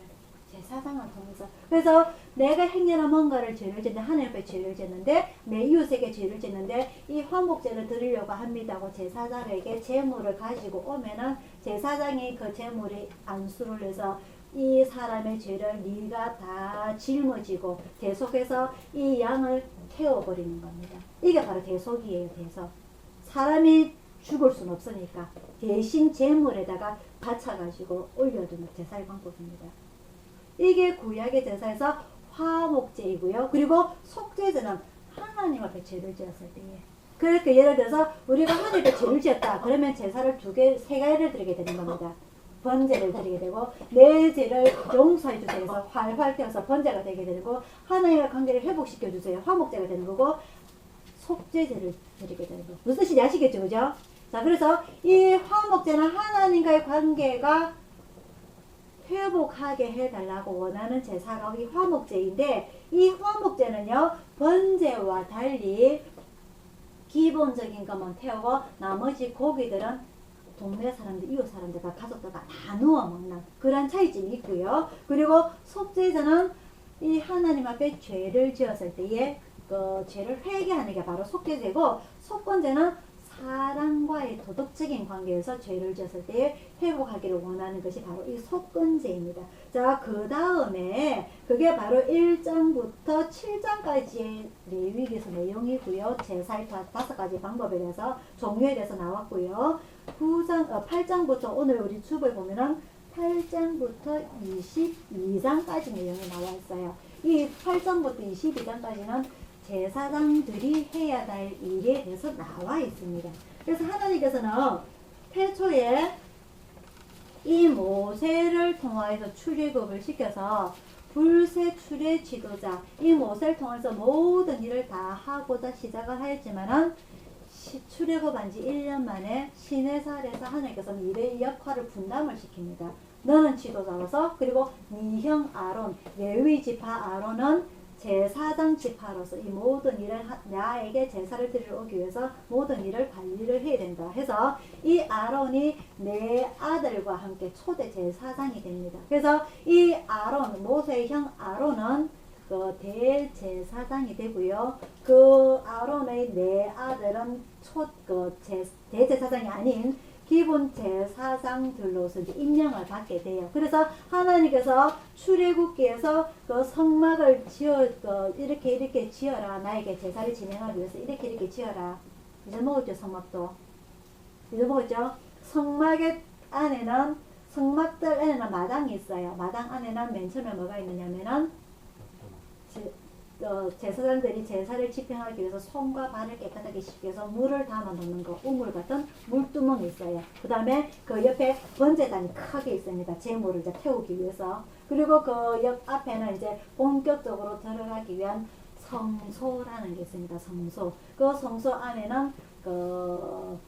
제사장을 통해서. 그래서 내가 행여나 뭔가를 죄를 짓는데, 하나님 앞에 죄를 짓는데, 내 이웃에게 죄를 짓는데 이 화목제를 드리려고 합니다 하고 제사장에게 제물을 가지고 오면은 제사장이 그 제물에 안수를 해서 이 사람의 죄를 네가 다 짊어지고 대속해서 이 양을 태워버리는 겁니다. 이게 바로 대속이에요. 대속. 사람이 죽을 수는 없으니까 대신 제물에다가 바쳐가지고 올려두는 제사의 방법입니다. 이게 구약의 제사에서 화목제이고요. 그리고 속죄제는 하나님 앞에 죄를 지었을 때에. 그러니까 예를 들어서 우리가 하나님 앞에 죄를 지었다. 그러면 제사를 세 가지를 드리게 되는 겁니다. 번제를 드리게 되고, 내 죄를 용서해 주세요 해서 활활 태워서 번제가 되게 되고, 하나님과 관계를 회복시켜 주세요. 화목제가 되는 거고, 속죄제를 드리게 되는 거. 무슨 뜻인지 아시겠죠? 그죠? 자, 그래서 이 화목제는 하나님과의 관계가 회복하게 해달라고 원하는 제사가 이 화목제인데, 이 화목제는요, 번제와 달리 기본적인 것만 태우고 나머지 고기들은 동네 사람들, 이웃 사람들과 가족들과 나누어 먹는 그런 차이점이 있고요. 그리고 속죄제는 이 하나님 앞에 죄를 지었을 때에 그 죄를 회개하는 게 바로 속죄제고, 속건제는 사람과의 도덕적인 관계에서 죄를 지었을 때 회복하기를 원하는 것이 바로 이 속건제입니다. 자, 그 다음에 그게 바로 1장부터 7장까지의 레위기서 내용이고요. 제사의 5가지 방법에 대해서 종류에 대해서 나왔고요. 8장부터 오늘 우리 주부에 보면은 8장부터 22장까지 내용이 나와 있어요. 이 8장부터 22장까지는 제사장들이 해야 될 일에 대해서 나와 있습니다. 그래서 하나님께서는 태초에 이 모세를 통하여서 출애굽을 시켜서 불새 출애 지도자 이 모세를 통해서 모든 일을 다 하고자 시작을 하였지만은 출애굽한 지 1년 만에 시내산에서 하나님께서는 일의 역할을 분담을 시킵니다. 너는 지도자로서 그리고 네 형 아론 레위 지파 아론은 제사장 지파로서 이 모든 일을 나에게 제사를 드리러 오기 위해서 모든 일을 관리를 해야 된다 해서 이 아론이 내 아들과 함께 초대 제사장이 됩니다. 그래서 이 아론 모세의 형 아론은 그 대제사장이 되고요. 그 아론의 네 아들은 대제사장이 아닌 기본 제사장들로서 임명을 받게 돼요. 그래서 하나님께서 출애굽기에서 그 성막을 이렇게 지어라. 나에게 제사를 진행하기 위해서 이렇게 지어라. 잊어먹었죠, 성막도. 잊어먹었죠? 성막의 안에는 성막들 안에는 마당이 있어요. 마당 안에는 맨 처음에 뭐가 있느냐면은 제사장들이 제사를 집행하기 위해서 손과 발을 깨끗하게 씻기 위해서 물을 담아 놓는 거, 우물 같은 물두멍이 있어요. 그 다음에 그 옆에 번제단이 크게 있습니다. 제물을 이제 태우기 위해서. 그리고 그 옆 앞에는 이제 본격적으로 들어가기 위한 성소라는 게 있습니다. 성소. 그 성소 안에는 그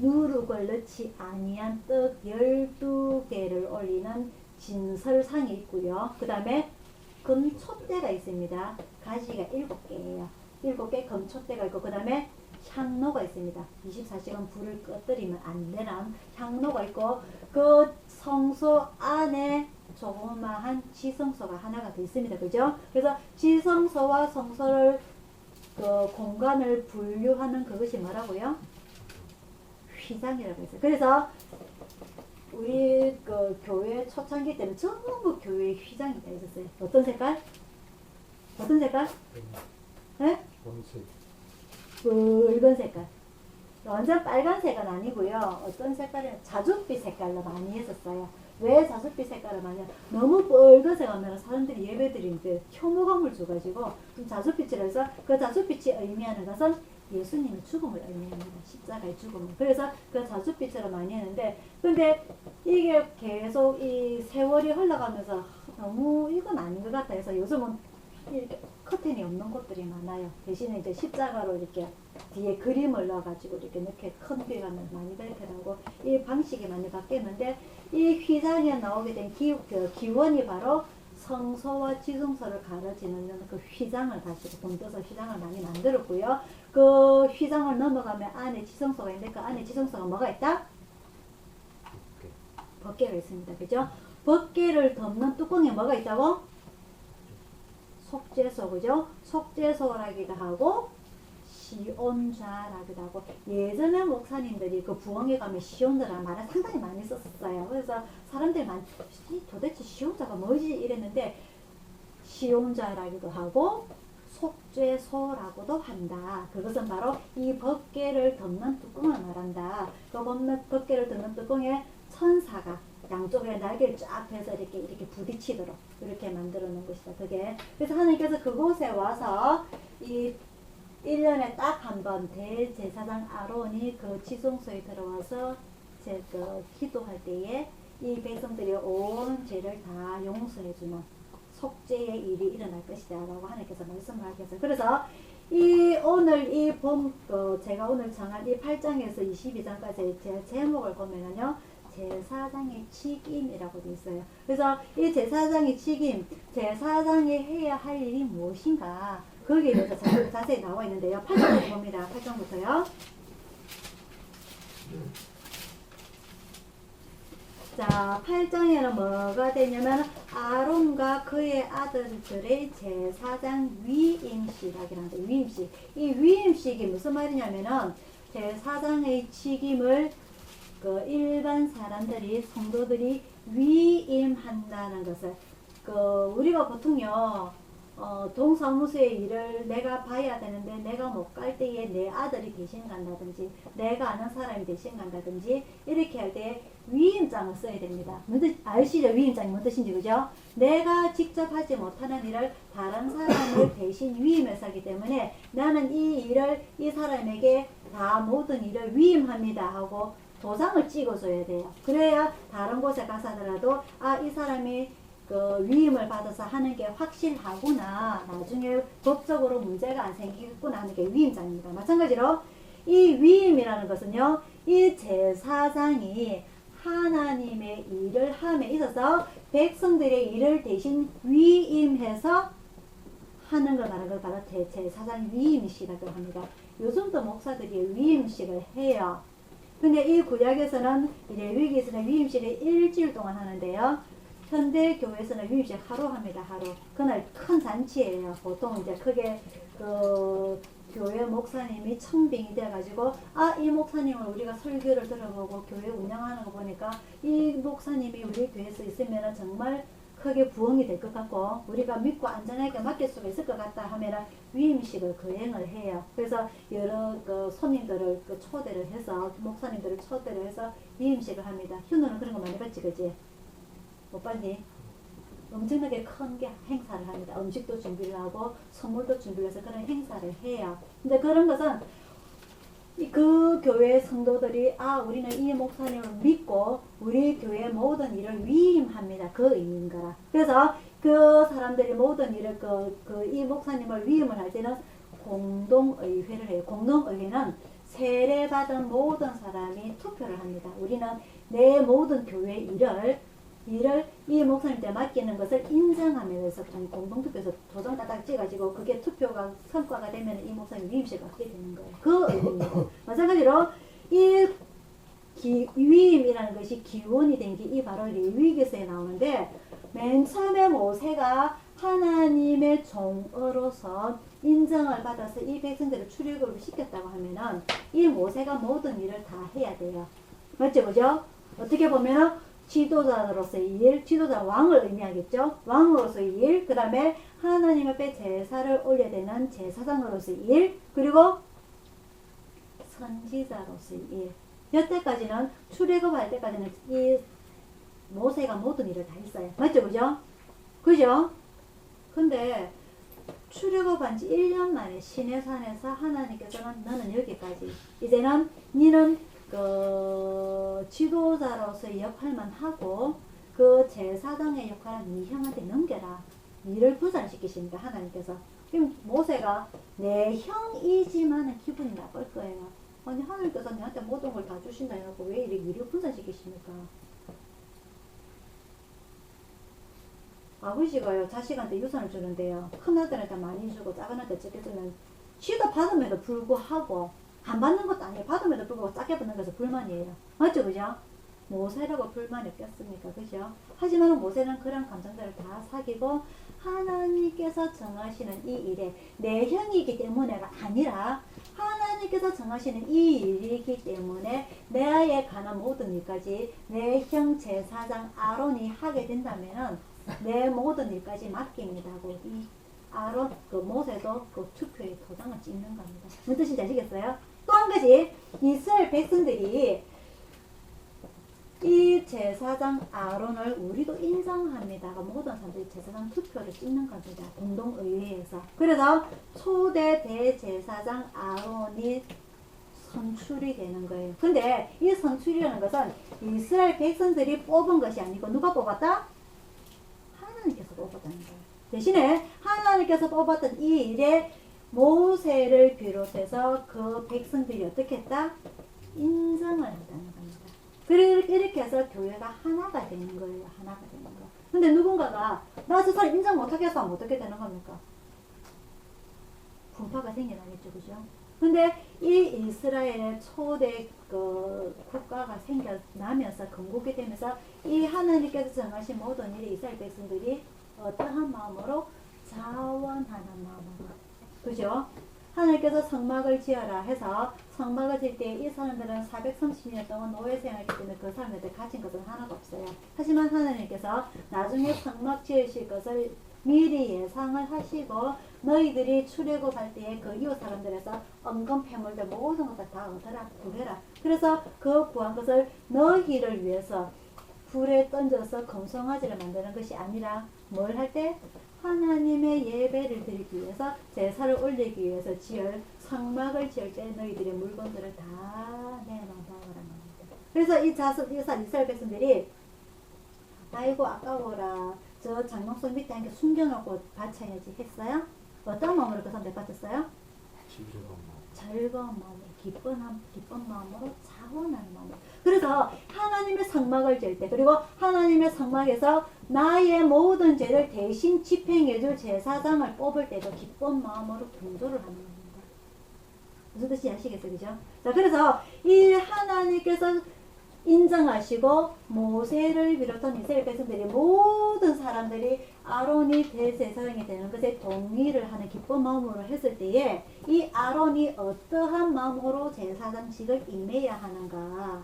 누룩을 넣지 아니한 떡 12개를 올리는 진설상이 있고요. 그 다음에 금촛대가 있습니다. 가지가 7개예요. 7개 금촛대가 있고 그 다음에 향로가 있습니다. 24시간 불을 꺼뜨리면 안 되는 향로가 있고 그 성소 안에 조그마한 지성소가 하나가 더 있습니다. 그죠? 그래서 지성소와 성소를 그 공간을 분류하는 그것이 뭐라고요? 휘장이라고 했어요. 그래서 우리 그 교회 초창기 때는 전부 교회에 휘장이 다 있었어요. 어떤 색깔? 어떤 색깔? 네? 붉은 색깔. 완전 빨간색은 아니고요. 어떤 색깔이냐? 자줏빛 색깔로 많이 했었어요. 왜 자줏빛 색깔을 많이 해요? 너무 빨간색 하면 사람들이 예배 드리는데 혐오감을 줘가지고 좀 자줏빛을 해서 그 자줏빛이 의미하는 것은 예수님의 죽음을 의미합니다. 십자가의 죽음을. 그래서 그 자줏빛으로 많이 했는데 근데 이게 계속 이 세월이 흘러가면서 너무 이건 아닌 것 같아 해서 요즘은 이렇게 커튼이 없는 곳들이 많아요. 대신에 이제 십자가로 이렇게 뒤에 그림을 넣어가지고 이렇게 큰 비관을 많이 발표하고 이 방식이 많이 바뀌었는데 이 휘장에 나오게 된 기원이 바로 성소와 지성소를 가려지는 그 휘장을 가지고 돈 떠서 휘장을 많이 만들었고요. 그 휘장을 넘어가면 안에 지성소가 있는데 그 안에 지성소가 뭐가 있다? 법궤가 있습니다. 그죠? 법궤를 덮는 뚜껑에 뭐가 있다고? 속죄소, 그죠? 속죄소라기도 하고 시온자라기도 하고 예전에 목사님들이 그 부흥회 가면 시온자라는 말을 상당히 많이 썼어요. 그래서 사람들이 도대체 시온자가 뭐지 이랬는데 시온자라기도 하고 속죄소라고도 한다. 그것은 바로 이 법궤를 덮는 뚜껑을 말한다. 그 법궤를 덮는 뚜껑에 천사가 양쪽에 날개를 쫙 펴서 이렇게 부딪히도록 이렇게 만들어 놓은 것이다. 그게. 그래서 하나님께서 그곳에 와서 이 1년에 딱 한 번 대제사장 아론이 그 지성소에 들어와서 기도할 때에 이 백성들이 온 죄를 다 용서해주는 속죄의 일이 일어날 것이다 라고 하나님께서 말씀을 하셨어요. 그래서 제가 오늘 정한 이 8장에서 22장까지 제 제목을 보면은요, 제사장의 책임이라고 되어 있어요. 그래서 이 제사장의 책임, 제사장이 해야 할 일이 무엇인가, 거기에 대해서 자세히 나와 있는데요. 8장부터 봅니다. 8장부터요. 자, 8장에는 뭐가 되냐면 아론과 그의 아들들의 제사장 위임식이라는데, 위임식. 이 위임식이 무슨 말이냐면은 제사장의 직임을 그 일반 사람들이 성도들이 위임한다는 것을 우리가 보통요 동사무소의 일을 내가 봐야 되는데 내가 못 갈 때에 내 아들이 대신 간다든지 내가 아는 사람이 대신 간다든지 이렇게 할 때 위임장을 써야 됩니다. 아시죠? 위임장이 뭔 뜻인지 그죠? 내가 직접 하지 못하는 일을 다른 사람을 대신 위임해서 하기 때문에 나는 이 일을 이 사람에게 다 모든 일을 위임합니다 하고 도장을 찍어줘야 돼요. 그래야 다른 곳에 가서 하더라도 이 사람이 그 위임을 받아서 하는 게 확실하구나, 나중에 법적으로 문제가 안 생기겠구나 하는 게 위임장입니다. 마찬가지로 이 위임이라는 것은요, 이 제사장이 하나님의 일을 함에 있어서 백성들의 일을 대신 위임해서 하는 걸 말하는 걸 바로 제사장 위임식이라고 합니다. 요즘도 목사들이 위임식을 해요. 근데 이 구약에서는 레위기에서는 위임식을 일주일 동안 하는데요. 현대 교회에서는 위임식 하루 합니다. 하루. 그날 큰 잔치예요. 보통 이제 크게 교회 목사님이 청빙이 돼가지고 이 목사님을 우리가 설교를 들어보고 교회 운영하는 거 보니까 이 목사님이 우리 교회에서 있으면 정말 크게 부흥이 될 것 같고 우리가 믿고 안전하게 맡길 수가 있을 것 같다 하면은 위임식을 거행을 해요. 그래서 여러 손님들을 초대를 해서 목사님들을 초대를 해서 위임식을 합니다. 휴노는 그런 거 많이 봤지, 그지? 못 봤니? 엄청나게 큰 게 행사를 합니다. 음식도 준비를 하고 선물도 준비를 해서 그런 행사를 해요. 근데 그런 것은 그 교회 성도들이 우리는 이 목사님을 믿고 우리 교회 모든 일을 위임합니다. 그 의미인 거라. 그래서 그 사람들이 모든 일을 이 목사님을 위임을 할 때는 공동의회를 해요. 공동의회는 세례받은 모든 사람이 투표를 합니다. 우리는 내 모든 교회 일을 이 목사님한테 맡기는 것을 인정하면서 공동투표에서 도장 따닥 찍어가지고 그게 투표가 성과가 되면 이 목사님 위임식을 받게 되는 거예요. 그 의미입니다. 마찬가지로 이 위임이라는 것이 기원이 된 게 이 바로 레위기서에 나오는데 맨 처음에 모세가 하나님의 종으로서 인정을 받아서 이 백성들을 출애굽을 시켰다고 하면은 이 모세가 모든 일을 다 해야 돼요. 맞죠, 그죠? 어떻게 보면은 지도자로서의 일, 지도자 왕을 의미하겠죠. 왕으로서의 일, 그 다음에 하나님 앞에 제사를 올려야 되는 제사장으로서의 일, 그리고 선지자로서의 일. 여태까지는 출애굽할 때까지는 이 모세가 모든 일을 다 했어요. 맞죠, 그죠? 그죠? 근데 출애굽한 지 1년 만에 시내산에서 하나님께서는 너는 여기까지, 이제는 니는 지도자로서의 역할만 하고 그 제사장의 역할은 네 형한테 넘겨라. 니를 부산시키십니다. 하나님께서. 그럼 모세가 내 형이지만 기분이 나쁠 거예요. 아니 하나님께서 내한테 모든 걸 다 주신다 해놓고 왜 이렇게 니를 분산시키십니까? 아버지가요 자식한테 유산을 주는데요. 큰 아들한테 많이 주고 작은 아들한테 적게 주면 지도 받음에도 불구하고 안 받는 것도 아니에요. 받음에도 불구하고 작게 받는 것은 불만이에요. 맞죠, 그죠? 모세라고 불만이 없겠습니까? 그죠? 하지만 모세는 그런 감정들을 다 사귀고 하나님께서 정하시는 이 일에 내 형이기 때문에가 아니라 하나님께서 정하시는 이 일이기 때문에 내에 관한 모든 일까지 내 형 제사장 아론이 하게 된다면 내 모든 일까지 맡깁니다 하고 이 아론 모세도 투표에 도장을 찍는 겁니다. 무슨 뜻인지 아시겠어요? 또 한 가지 이스라엘 백성들이 이 제사장 아론을 우리도 인정합니다. 모든 사람들이 제사장 투표를 찍는 겁니다. 공동의회에서. 그래서 초대 대제사장 아론이 선출이 되는 거예요. 근데 이 선출이라는 것은 이스라엘 백성들이 뽑은 것이 아니고 누가 뽑았다? 하나님께서 뽑았다는 거예요. 대신에 하나님께서 뽑았던 이 일에 모세를 비롯해서 그 백성들이 어떻게 했다? 인정을 한다는 겁니다. 이렇게 해서 교회가 하나가 되는 거예요. 하나가 되는 거. 근데 누군가가 나 저 사람 인정 못하게 해서 어떻게 되는 겁니까? 분파가 생겨나겠죠. 그죠? 근데 이 이스라엘의 초대 국가가 생겨나면서 건국이 되면서 이 하나님께서 정하신 모든 일이 이스라엘 백성들이 어떠한 마음으로 자원하는 마음으로. 그죠? 하나님께서 성막을 지어라 해서 성막을 질 때 이 사람들은 430년 동안 노예 생활했기 때문에 그 사람한테 가진 것은 하나도 없어요. 하지만 하나님께서 나중에 성막 지으실 것을 미리 예상을 하시고 너희들이 출애굽할 때에 그 이웃 사람들에서 언금 폐물들 모든 것을 다 얻어라 구해라. 그래서 그 구한 것을 너희를 위해서 불에 던져서 금송아지를 만드는 것이 아니라 뭘 할 때? 하나님의 예배를 드리기 위해서 제사를 올리기 위해서 지을 성막을 지을 때 너희들의 물건들을 다 내놓는다라는 겁니다. 그래서 이 이스라엘 백성들이 아이고 아까워라 저 장막석 밑에 한 개 숨겨놓고 바쳐야지 했어요? 어떤 마음으로 그 사람들 바쳤어요? 즐거운 마음으로 기쁜 마음으로 차원하는 마음으로. 그래서 하나님의 성막을 지을 때 그리고 하나님의 성막에서 나의 모든 죄를 대신 집행해줄 제사장을 뽑을 때도 기쁜 마음으로 분조를 하는 겁니다. 무슨 뜻인지 아시겠어요? 그죠? 자, 그래서 이 하나님께서 인정하시고 모세를 비롯한 이스라엘 백성들이 모든 사람들이 아론이 대제사장이 되는 것에 동의를 하는 기쁜 마음으로 했을 때에 이 아론이 어떠한 마음으로 제사장직을 임해야 하는가?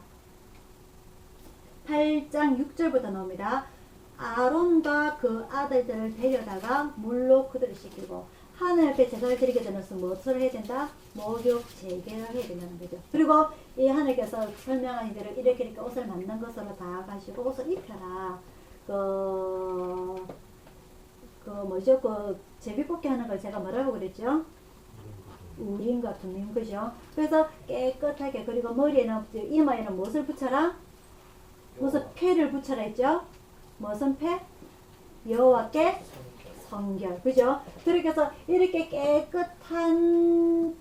8장 6절부터 나옵니다. 아론과 그 아들들을 데려다가 물로 그들을 씻기고 하나님 앞에 제사를 드리게 되는 것은 무엇을 해야 된다? 목욕 재개를 해야 된다는 거죠. 그리고 이 하나님께서 설명한 이들을 이렇게 옷을 만든 것으로 다 가시고 옷을 입혀라. 그 제비뽑기 하는 걸 제가 뭐라고 그랬죠? 우림과 둠림 그죠? 그래서 깨끗하게 그리고 머리에는 이마에는 무엇을 붙여라? 무슨 패를 붙여라 했죠? 무슨 패? 여호와께 성결 그죠? 그렇게 해서 이렇게 깨끗한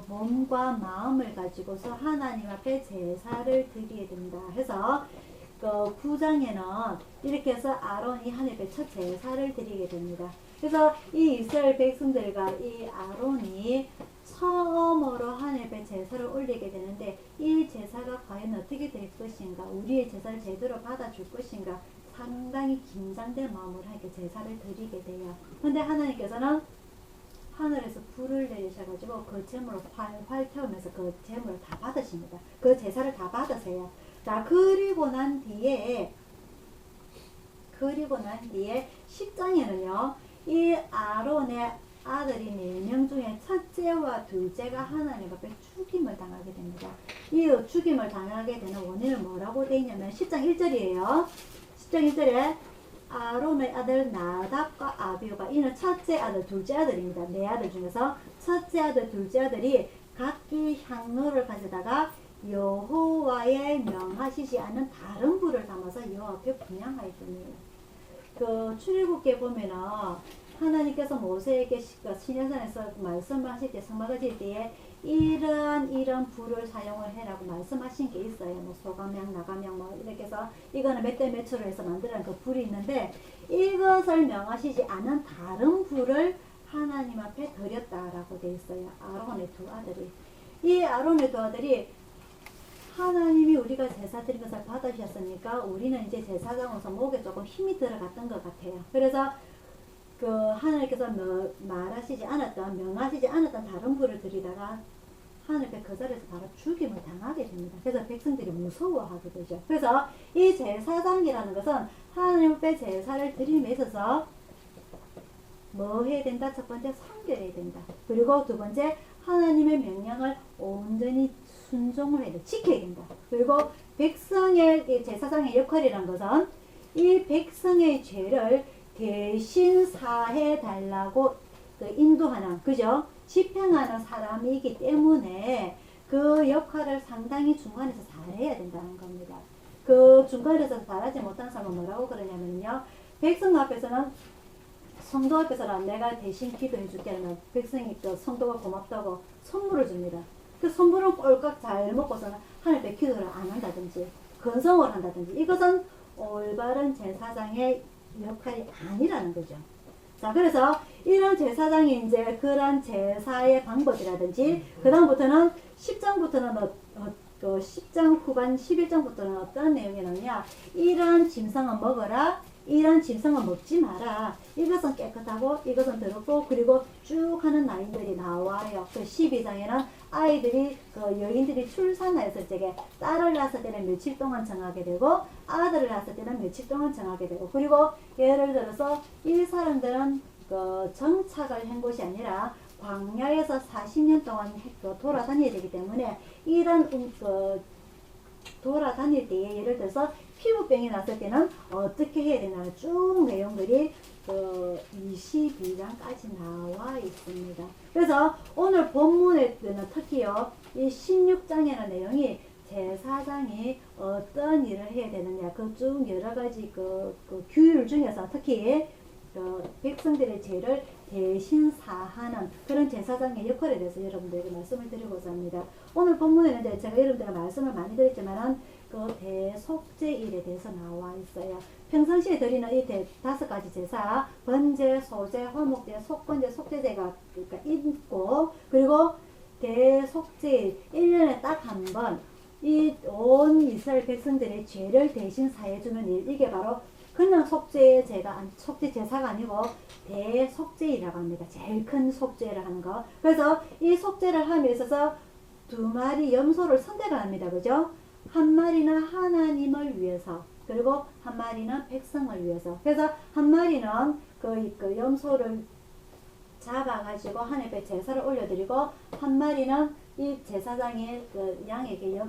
몸과 마음을 가지고서 하나님 앞에 제사를 드리게 됩니다. 해서 9장에는 이렇게 해서 아론이 하나님 앞에 첫 제사를 드리게 됩니다. 그래서 이 이스라엘 백성들과 이 아론이 처음으로 하나님 앞에 제사를 올리게 되는데 이 제사가 과연 어떻게 될 것인가? 우리의 제사를 제대로 받아줄 것인가? 상당히 긴장된 마음으로 이렇게 제사를 드리게 돼요. 근데 하나님께서는 하늘에서 불을 내리셔가지고 그 제물을 활 태우면서 그 제물을 다 받으십니다. 그 제사를 다 받으세요. 자, 그리고 난 뒤에 10장에는요, 이 아론의 아들이 4명 중에 첫째와 둘째가 하나님 앞에 죽임을 당하게 됩니다. 이 죽임을 당하게 되는 원인은 뭐라고 되어 있냐면 10장 1절이에요. 10장 1절에 아론의 아들 나답과 아비후가 이는 첫째 아들, 둘째 아들입니다. 4아들 중에서 첫째 아들, 둘째 아들이 각기 향로를 가져다가 여호와의 명하시지 않은 다른 불을 담아서 여호와 앞에 분향하였더니 그 출애굽기에 보면은 하나님께서 모세에게 시내산에서 말씀하실 때 성막을 지을 때에 이런 불을 사용을 해라고 말씀하신 게 있어요. 뭐 소감향, 나감향 뭐 이렇게 해서 이거는 몇 대 몇으로 해서 만들어낸 그 불이 있는데 이것을 명하시지 않은 다른 불을 하나님 앞에 드렸다라고 되어 있어요. 아론의 두 아들이. 이 아론의 두 아들이 하나님이 우리가 제사 드린 것을 받으셨으니까 우리는 이제 제사장으로서 목에 조금 힘이 들어갔던 것 같아요. 그래서 그 하나님께서 말하시지 않았던, 명하시지 않았던 다른 불을 드리다가 하나님께 그 자리에서 바로 죽임을 당하게 됩니다. 그래서 백성들이 무서워하게 되죠. 그래서 이 제사장이라는 것은 하나님 앞에 제사를 드림에 있어서 뭐 해야 된다? 첫 번째 성결해야 된다. 그리고 두 번째 하나님의 명령을 온전히 순종을 해야 된다. 지켜야 된다. 그리고 백성의 제사장의 역할이라는 것은 이 백성의 죄를 대신 사해 달라고 인도하는, 그죠? 집행하는 사람이기 때문에 그 역할을 상당히 중간에서 잘해야 된다는 겁니다. 그 중간에서 잘하지 못한 사람은 뭐라고 그러냐면요. 백성 앞에서는, 성도 앞에서는 내가 대신 기도해 줄게 하면 백성이 그 성도가 고맙다고 선물을 줍니다. 그 선물을 꼴깍 잘 먹고서는 하나님 앞에 기도를 안 한다든지 근성을 한다든지 이것은 올바른 제사장의 역할이 아니라는 거죠. 자, 그래서 이런 제사장이 이제 그런 제사의 방법이라든지 그 다음부터는 10장부터는 10장 후반 11장부터는 어떤 내용이 나오냐, 이러한 짐승은 먹어라, 이런 짐승은 먹지 마라. 이것은 깨끗하고 이것은 더럽고 그리고 쭉 하는 라인들이 나와요. 그 12장에는 아이들이 그 여인들이 출산했을 적에 딸을 낳았을 때는 며칠 동안 정하게 되고 아들을 낳았을 때는 며칠 동안 정하게 되고 그리고 예를 들어서 이 사람들은 그 정착을 한 곳이 아니라 광야에서 40년 동안 돌아다녀야 되기 때문에 이런 돌아다닐 때에 예를 들어서 피부병이 났을 때는 어떻게 해야 되나 쭉 내용들이 22장까지 나와 있습니다. 그래서 오늘 본문에는 특히요 이 16장에는 내용이 제사장이 어떤 일을 해야 되느냐 그 쭉 여러 가지 그 규율 중에서 특히 백성들의 죄를 대신 사하는 그런 제사장의 역할에 대해서 여러분들에게 말씀을 드리고자 합니다. 오늘 본문에는 제가 여러분들에게 말씀을 많이 드렸지만은 그 대속제일에 대해서 나와 있어요. 평상시에 드리는 이 5가지 제사, 번제, 소제, 화목제, 속건제, 속제제가 그러니까 있고 그리고 대속제일 1년에 딱 한 번 이 온 이스라엘 백성들의 죄를 대신 사해주는 일 이게 바로 그냥 속죄 제사가 아니고 대속죄이라고 합니다. 제일 큰 속죄를 하는 거. 그래서 이 속죄를 함에 있어서 2마리 염소를 선택을 합니다. 그죠? 한 마리는 하나님을 위해서 그리고 한 마리는 백성을 위해서. 그래서 한 마리는 그 염소를 잡아가지고 하나님께 제사를 올려드리고 한 마리는 이 제사장의 그 양에게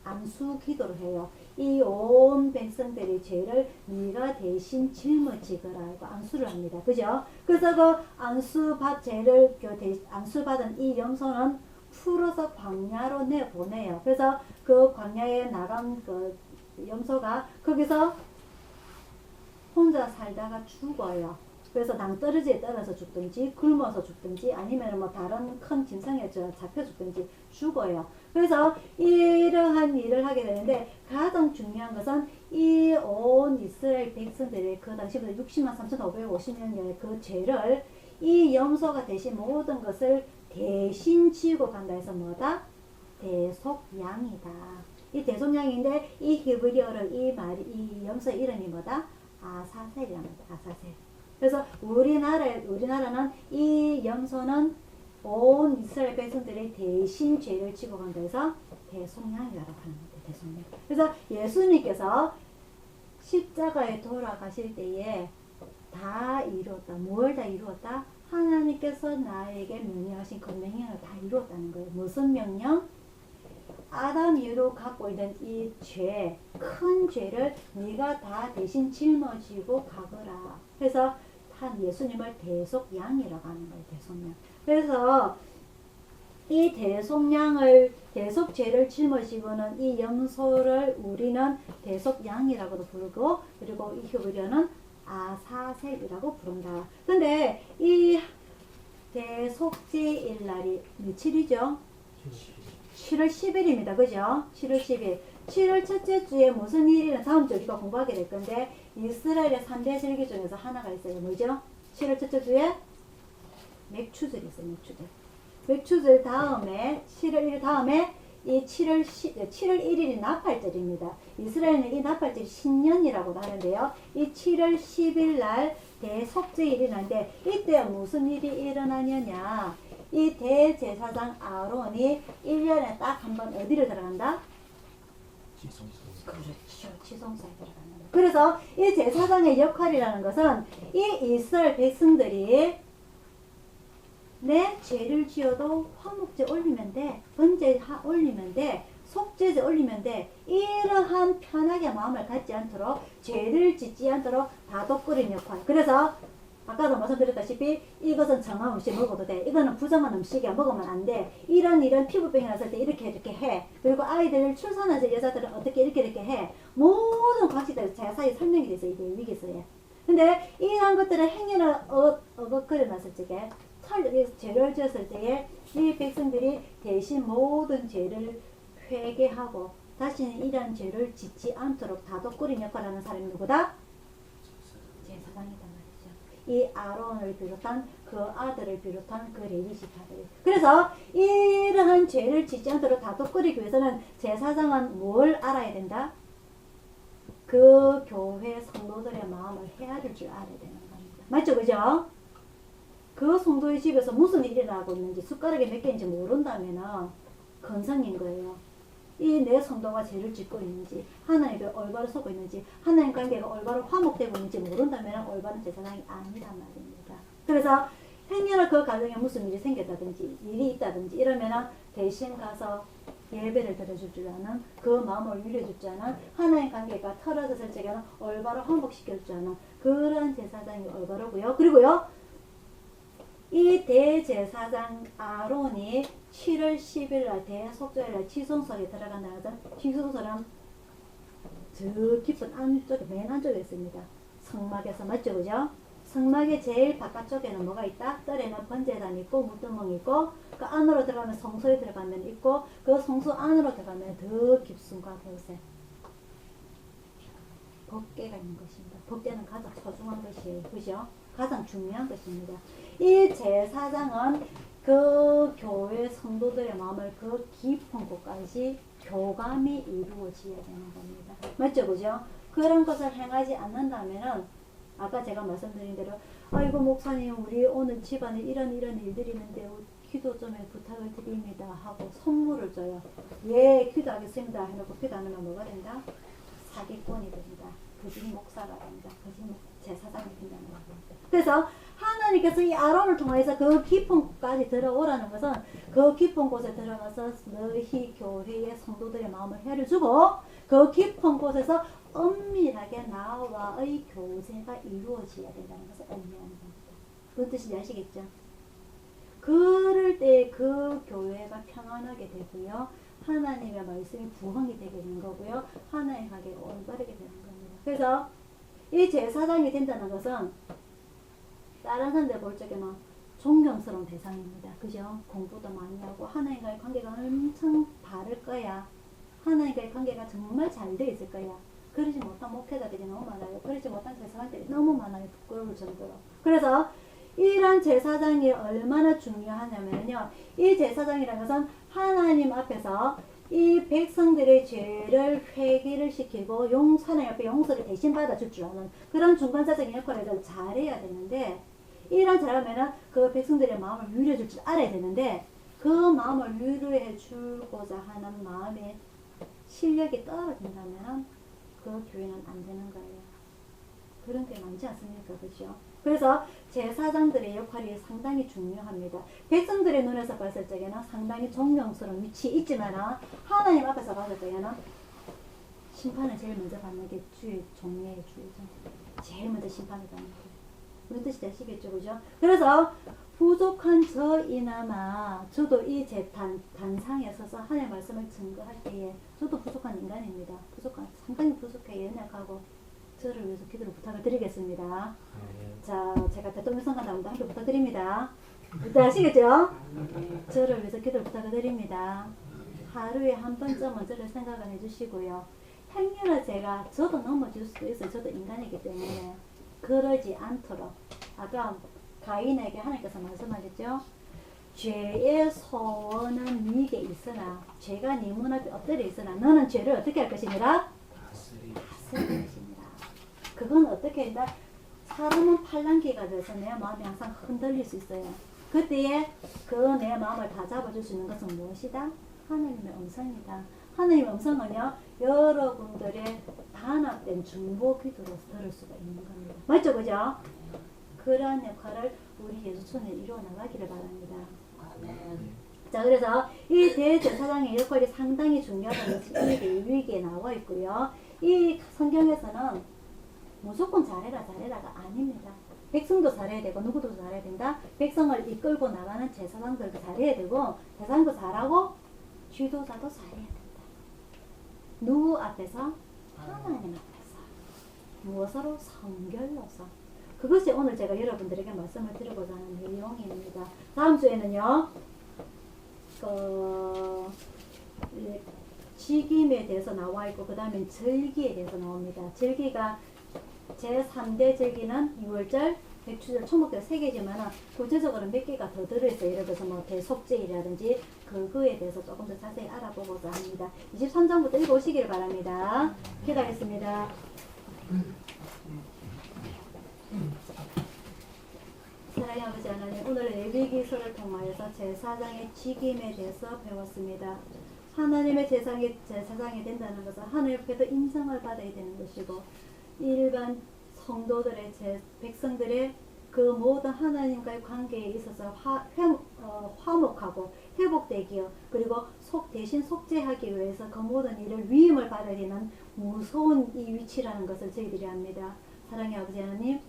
안수 기도를 해요. 이 온 백성들의 죄를 네가 대신 짊어지거라 하고 안수를 합니다. 그죠? 그래서 그 안수받은 이 염소는 풀어서 광야로 내보내요. 그래서 그 광야에 나간 그 염소가 거기서 혼자 살다가 죽어요. 그래서 낭떠러지에 떨어져 죽든지 굶어서 죽든지 아니면 뭐 다른 큰 짐승에 잡혀 죽든지 죽어요. 그래서 이러한 일을 하게 되는데 가장 중요한 것은 이 온 이스라엘 백성들의 그 당시부터 60만 3,550년의 그 죄를 이 염소가 대신 모든 것을 대신 지고 간다 해서 뭐다? 대속양이다. 이 대속양인데 이 히브리어를 이 염소의 이름이 뭐다? 아사셀이랍니다. 아사셀. 그래서 우리나라는 이 염소는 온 이스라엘 백성들의 대신 죄를 지고 간다 해서 대속양이라고 하는 겁니다. 대속양. 그래서 예수님께서 십자가에 돌아가실 때에 다 이루었다. 뭘 다 이루었다? 하나님께서 나에게 명령하신 그 명령을 다 이루었다는 거예요. 무슨 명령? 아담 이후로 갖고 있는 이 죄, 큰 죄를 네가 다 대신 짊어지고 가거라. 그래서 한 예수님을 대속양이라고 하는 거예요. 대속양. 그래서 이 대속죄를 짊어지고는 이 염소를 우리는 대속양이라고도 부르고 그리고 이 히브리어는 아사셀이라고 부른다. 근데 이 대속죄일 날이 며칠이죠? 7월 10일입니다. 그죠? 7월 10일. 7월 첫째 주에 무슨 일이나 다음 주에 우리가 공부하게 될 건데 이스라엘의 3대 절기 중에서 하나가 있어요. 뭐죠? 7월 첫째 주에 맥추절이 있어요. 맥추절 다음에 7월 1일 다음에 이 7월 1일이 나팔절입니다. 이스라엘은 이 나팔절이 신년이라고도 하는데요. 이 7월 10일 날 대속죄일이 나는데 이때 무슨 일이 일어나느냐? 이 대제사장 아론이 1년에 딱 한 번 어디를 들어간다? 그렇죠. 지성소에 들어간다. 그래서 이 제사장의 역할이라는 것은 이 이스라엘 백성들이 내 죄를 지어도 화목제 올리면 돼, 번제 올리면 돼, 속죄제 올리면 돼. 이러한 편하게 마음을 갖지 않도록 죄를 짓지 않도록 다독거리는 역할. 그래서 아까도 말씀드렸다시피 이것은 정한 음식 먹어도 돼. 이거는 부정한 음식이야. 먹으면 안 돼. 이런 피부병이 났을 때 이렇게 해. 그리고 아이들 출산하는 여자들은 어떻게 이렇게 해. 모든 과식들 자세히 설명이 돼서 이게 위기서에. 근데 이런 것들을 행위를 어긋거려 놨을 적에 죄를 지었을 때에 이 백성들이 대신 모든 죄를 회개하고 다시는 이런 죄를 짓지 않도록 다독거리는 역할을 하는 사람이 누구다? 제사장이다 말이죠. 이 아론을 비롯한 그 아들을 비롯한 그 레위지파들. 그래서 이러한 죄를 짓지 않도록 다독거리기 위해서는 제사장은 뭘 알아야 된다? 그 교회 성도들의 마음을 헤아릴 줄 알아야 되는 겁니다. 맞죠? 그죠? 그 성도의 집에서 무슨 일이 일어나고 있는지 숟가락에 몇 개인지 모른다면 건성인 거예요. 이 내 성도가 죄를 짓고 있는지 하나님께 올바로 서고 있는지 하나님 관계가 올바로 화목되고 있는지 모른다면 올바른 제사장이 아니란 말입니다. 그래서 행여나 그 가정에 무슨 일이 생겼다든지 일이 있다든지 이러면 대신 가서 예배를 드려줄 줄 아는 그 마음을 위로해줄 줄 아는 하나님 관계가 틀어졌을 적에는 올바로 화목시켜줄 줄 아는 그런 제사장이 올바르고요. 그리고요 이 대제사장 아론이 7월 10일 날 대속죄일 지성소에 들어간다 하던 지성소는 저 깊은 안쪽에 맨 안쪽에 있습니다. 성막에서 맞죠 그죠? 성막의 제일 바깥쪽에는 뭐가 있다? 떨에는 번제단이 있고 물두멍이 있고 그 안으로 들어가면 성소에 들어가면 있고 그 성소 안으로 들어가면 더 깊순과 곳에 법궤가 있는 것입니다. 법궤는 가장 소중한 것이에요. 그죠? 가장 중요한 것입니다. 이 제사장은 그 교회 성도들의 마음을 그 깊은 곳까지 교감이 이루어져야 되는 겁니다. 맞죠? 그죠? 그런 것을 행하지 않는다면은 아까 제가 말씀드린 대로 아이고 목사님 우리 오늘 집안에 이런 일들이 있는데 기도 좀 부탁을 드립니다 하고 선물을 줘요. 예 기도하겠습니다 해놓고 기도 안 하면 뭐가 된다? 사기꾼이 됩니다. 거짓 목사가 됩니다. 거짓 제사장이 된다는 겁니다. 그래서 하나님께서 이 아론을 통해서 그 깊은 곳까지 들어오라는 것은 그 깊은 곳에 들어가서 너희 교회의 성도들의 마음을 헤아려주고 그 깊은 곳에서 엄밀하게 나와의 교제가 이루어져야 된다는 것을 의미하는 겁니다. 무슨 뜻인지 아시겠죠? 그럴 때 그 교회가 평안하게 되고요. 하나님의 말씀이 부흥이 되게 되는 거고요. 하나님의 관계가 올바르게 되는 겁니다. 그래서 이 제사장이 된다는 것은 다른 사람들 볼 적에는 존경스러운 대상입니다. 그죠? 공부도 많이 하고 하나님과의 관계가 엄청 바를 거야. 하나님과의 관계가 정말 잘 돼 있을 거야. 그러지 못한 목회자들이 너무 많아요. 그러지 못한 제사장들이 너무 많아요. 부끄러울 정도로. 그래서 이런 제사장이 얼마나 중요하냐면요. 이 제사장이라는 것은 하나님 앞에서 이 백성들의 죄를 회개를 시키고 하나님 앞에 용서를 대신 받아줄 줄 아는 그런 중간자적인 역할을 잘해야 되는데 이런 잘하면은 그 백성들의 마음을 위로해 줄 줄 알아야 되는데 그 마음을 위로해 주고자 하는 마음의 실력이 떨어진다면 그 교회는 안 되는 거예요. 그런 게 많지 않습니까? 그죠? 그래서 제사장들의 역할이 상당히 중요합니다. 백성들의 눈에서 봤을 적에는 상당히 존경스러운 위치에 있지만 하나님 앞에서 봤을 적에는 심판을 제일 먼저 받는 게 주의 종례의 주의죠. 제일 먼저 심판을 받는 거예요. 무슨 뜻인지 아시겠죠? 그죠? 그래서 부족한 저이나마 저도 이 제 단상에 서서 하나님의 말씀을 증거할 때에 저도 부족한 인간입니다. 상당히 부족해 연약하고 저를 위해서 기도를 부탁을 드리겠습니다. 자, 제가 대통령 선거 나오는데 함께 부탁드립니다. 일단 아시겠죠? 저를 위해서 기도를 부탁을 드립니다. 하루에 한 번쯤은 저를 생각을 해주시고요. 행여나 저도 넘어질 수도 있어요. 저도 인간이기 때문에 그러지 않도록 아까 가인에게 하나님께서 말씀하셨죠? 죄의 소원은 네게 있으나 죄가 네 문 앞에 엎드려 있으나 너는 죄를 어떻게 할 것이니라? 다스릴 것이니라. 그건 어떻게 한다? 사람은 팔랑귀가 돼서 내 마음이 항상 흔들릴 수 있어요. 그때에 그 내 마음을 다 잡아줄 수 있는 것은 무엇이다? 하나님의 음성이다. 하나님의 음성은요, 여러분들의 단합된 중보 기도로 들을 수가 있는 겁니다. 맞죠? 그죠? 그러한 역할을 우리 예수촌에 이루어 나가기를 바랍니다. 자, 그래서 이 대제사장의 역할이 상당히 중요하다는 것이 이 레위기에 나와 있고요. 이 성경에서는 무조건 잘해라가 아닙니다. 백성도 잘해야 되고 누구도 잘해야 된다. 백성을 이끌고 나가는 제사장들도 잘해야 되고 제사장도 잘하고 지도자도 잘해야 된다. 누구 앞에서? 하나님 앞에서. 무엇으로? 성결로서. 그것이 오늘 제가 여러분들에게 말씀을 드리고자 하는 내용입니다. 다음 주에는요. 직임에 대해서 나와 있고 그 다음에 절기에 대해서 나옵니다. 절기가 제3대 절기는 6월절, 백추절, 초목절 3개지만 구체적으로 몇 개가 더 들어있어요. 예를 들어서 뭐 대속제이라든지 그거에 대해서 조금 더 자세히 알아보고자 합니다. 23장부터 읽어오시길 바랍니다. 기도하겠습니다. 사랑의 아버지 하나님, 오늘 레위기서를 통하여서 제사장의 직임에 대해서 배웠습니다. 하나님의 제사장이 된다는 것은 하나님 앞에서 인정을 받아야 되는 것이고, 일반 성도들의 백성들의 그 모든 하나님과의 관계에 있어서 화목하고 회복되기요, 그리고 대신 속죄하기 위해서 그 모든 일을 위임을 받아야 되는 무서운 이 위치라는 것을 저희들이 압니다. 사랑의 아버지 하나님,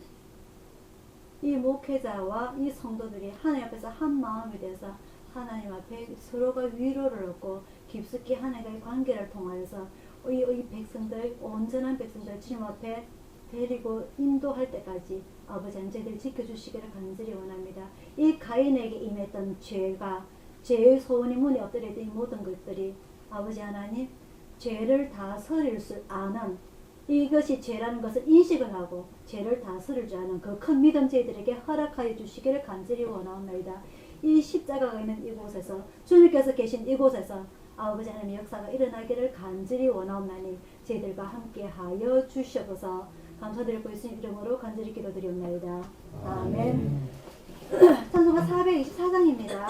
이 목회자와 이 성도들이 하나님 앞에서 한 마음이 돼서 하나님 앞에 서로가 위로를 얻고 깊숙이 하나님과의 관계를 통하여서 이 백성들, 온전한 백성들 주님 앞에 데리고 인도할 때까지 아버지 하나님 저희들 지켜주시기를 간절히 원합니다. 이 가인에게 임했던 죄의 소원이 문에 엎드려있던 이 모든 것들이 아버지 하나님 죄를 다스릴 수 아는, 이것이 죄라는 것을 인식을 하고 죄를 다스릴 줄 아는 그 큰 믿음 저희들에게 허락하여 주시기를 간절히 원하옵나이다. 이 십자가가 있는 이곳에서, 주님께서 계신 이곳에서 아버지 하나님의 역사가 일어나기를 간절히 원하옵나니 저희들과 함께 하여 주시옵소서. 감사드리고 예수님 이름으로 간절히 기도드리옵나이다. 아멘. 찬송가 424장입니다.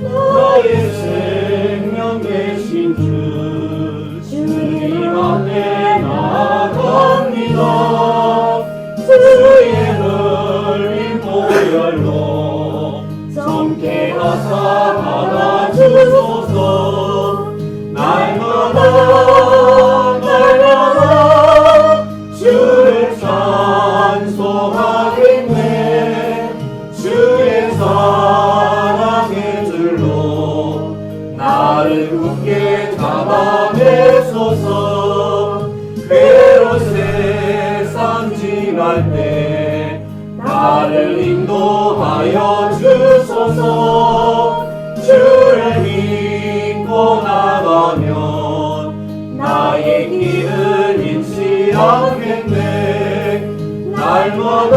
나의 생명 되신 주님 앞에 나아갑니다. 주의 넓은 보혈로 정케 하사 받아주소서. 날마다 주를 찬송하겠네. 주의 사랑의 줄로 나를 굳게 잡아매소서. 괴로운 세상 지날 때 나를 인도하여 주소서. 주를 믿고 나가면 나의 길을 잃지 않겠네. 날마다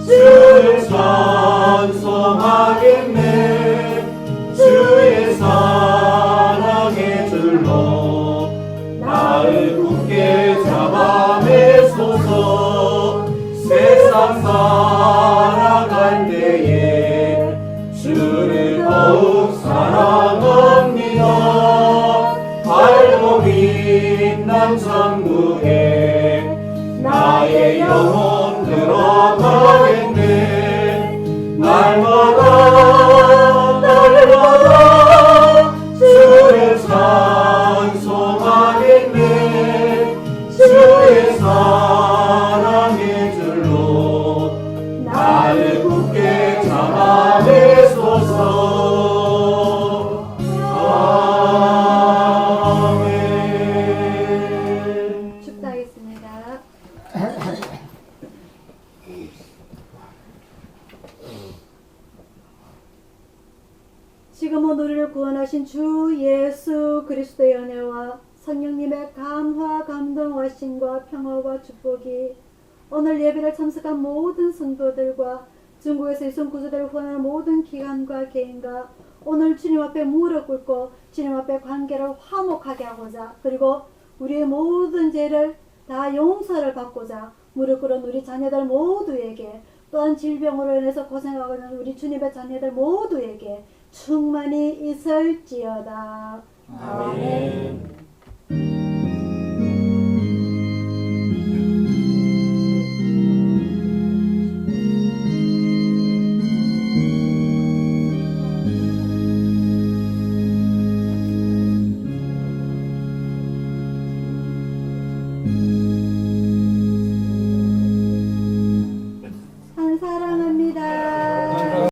주를 찬송하겠네. 주의 사랑의 줄로 나를 굳게 잡아매소서. 세상 살아갈 때에 주를 더욱 사랑합니다. 알고 빛난 천국에 나의 영혼 들어가겠네. 날마다 주를 찬송하겠네. 주의 사랑의 줄로 나를 굳게 잡아매소서. 아멘. 축도하겠습니다. 지금은 우리를 구원하신 주 예수 그리스도의 은혜와 성령님의 감화 감동과 신과 평화와 축복이 오늘 예배를 참석한 모든 성도들과 중국에서 이송 구조대를 후원하는 모든 기관과 개인과 오늘 주님 앞에 무릎 꿇고 주님 앞에 관계를 화목하게 하고자, 그리고 우리의 모든 죄를 다 용서를 받고자 무릎 꿇은 우리 자녀들 모두에게, 또한 질병으로 인해서 고생하고 있는 우리 주님의 자녀들 모두에게 충만히 있을지어다.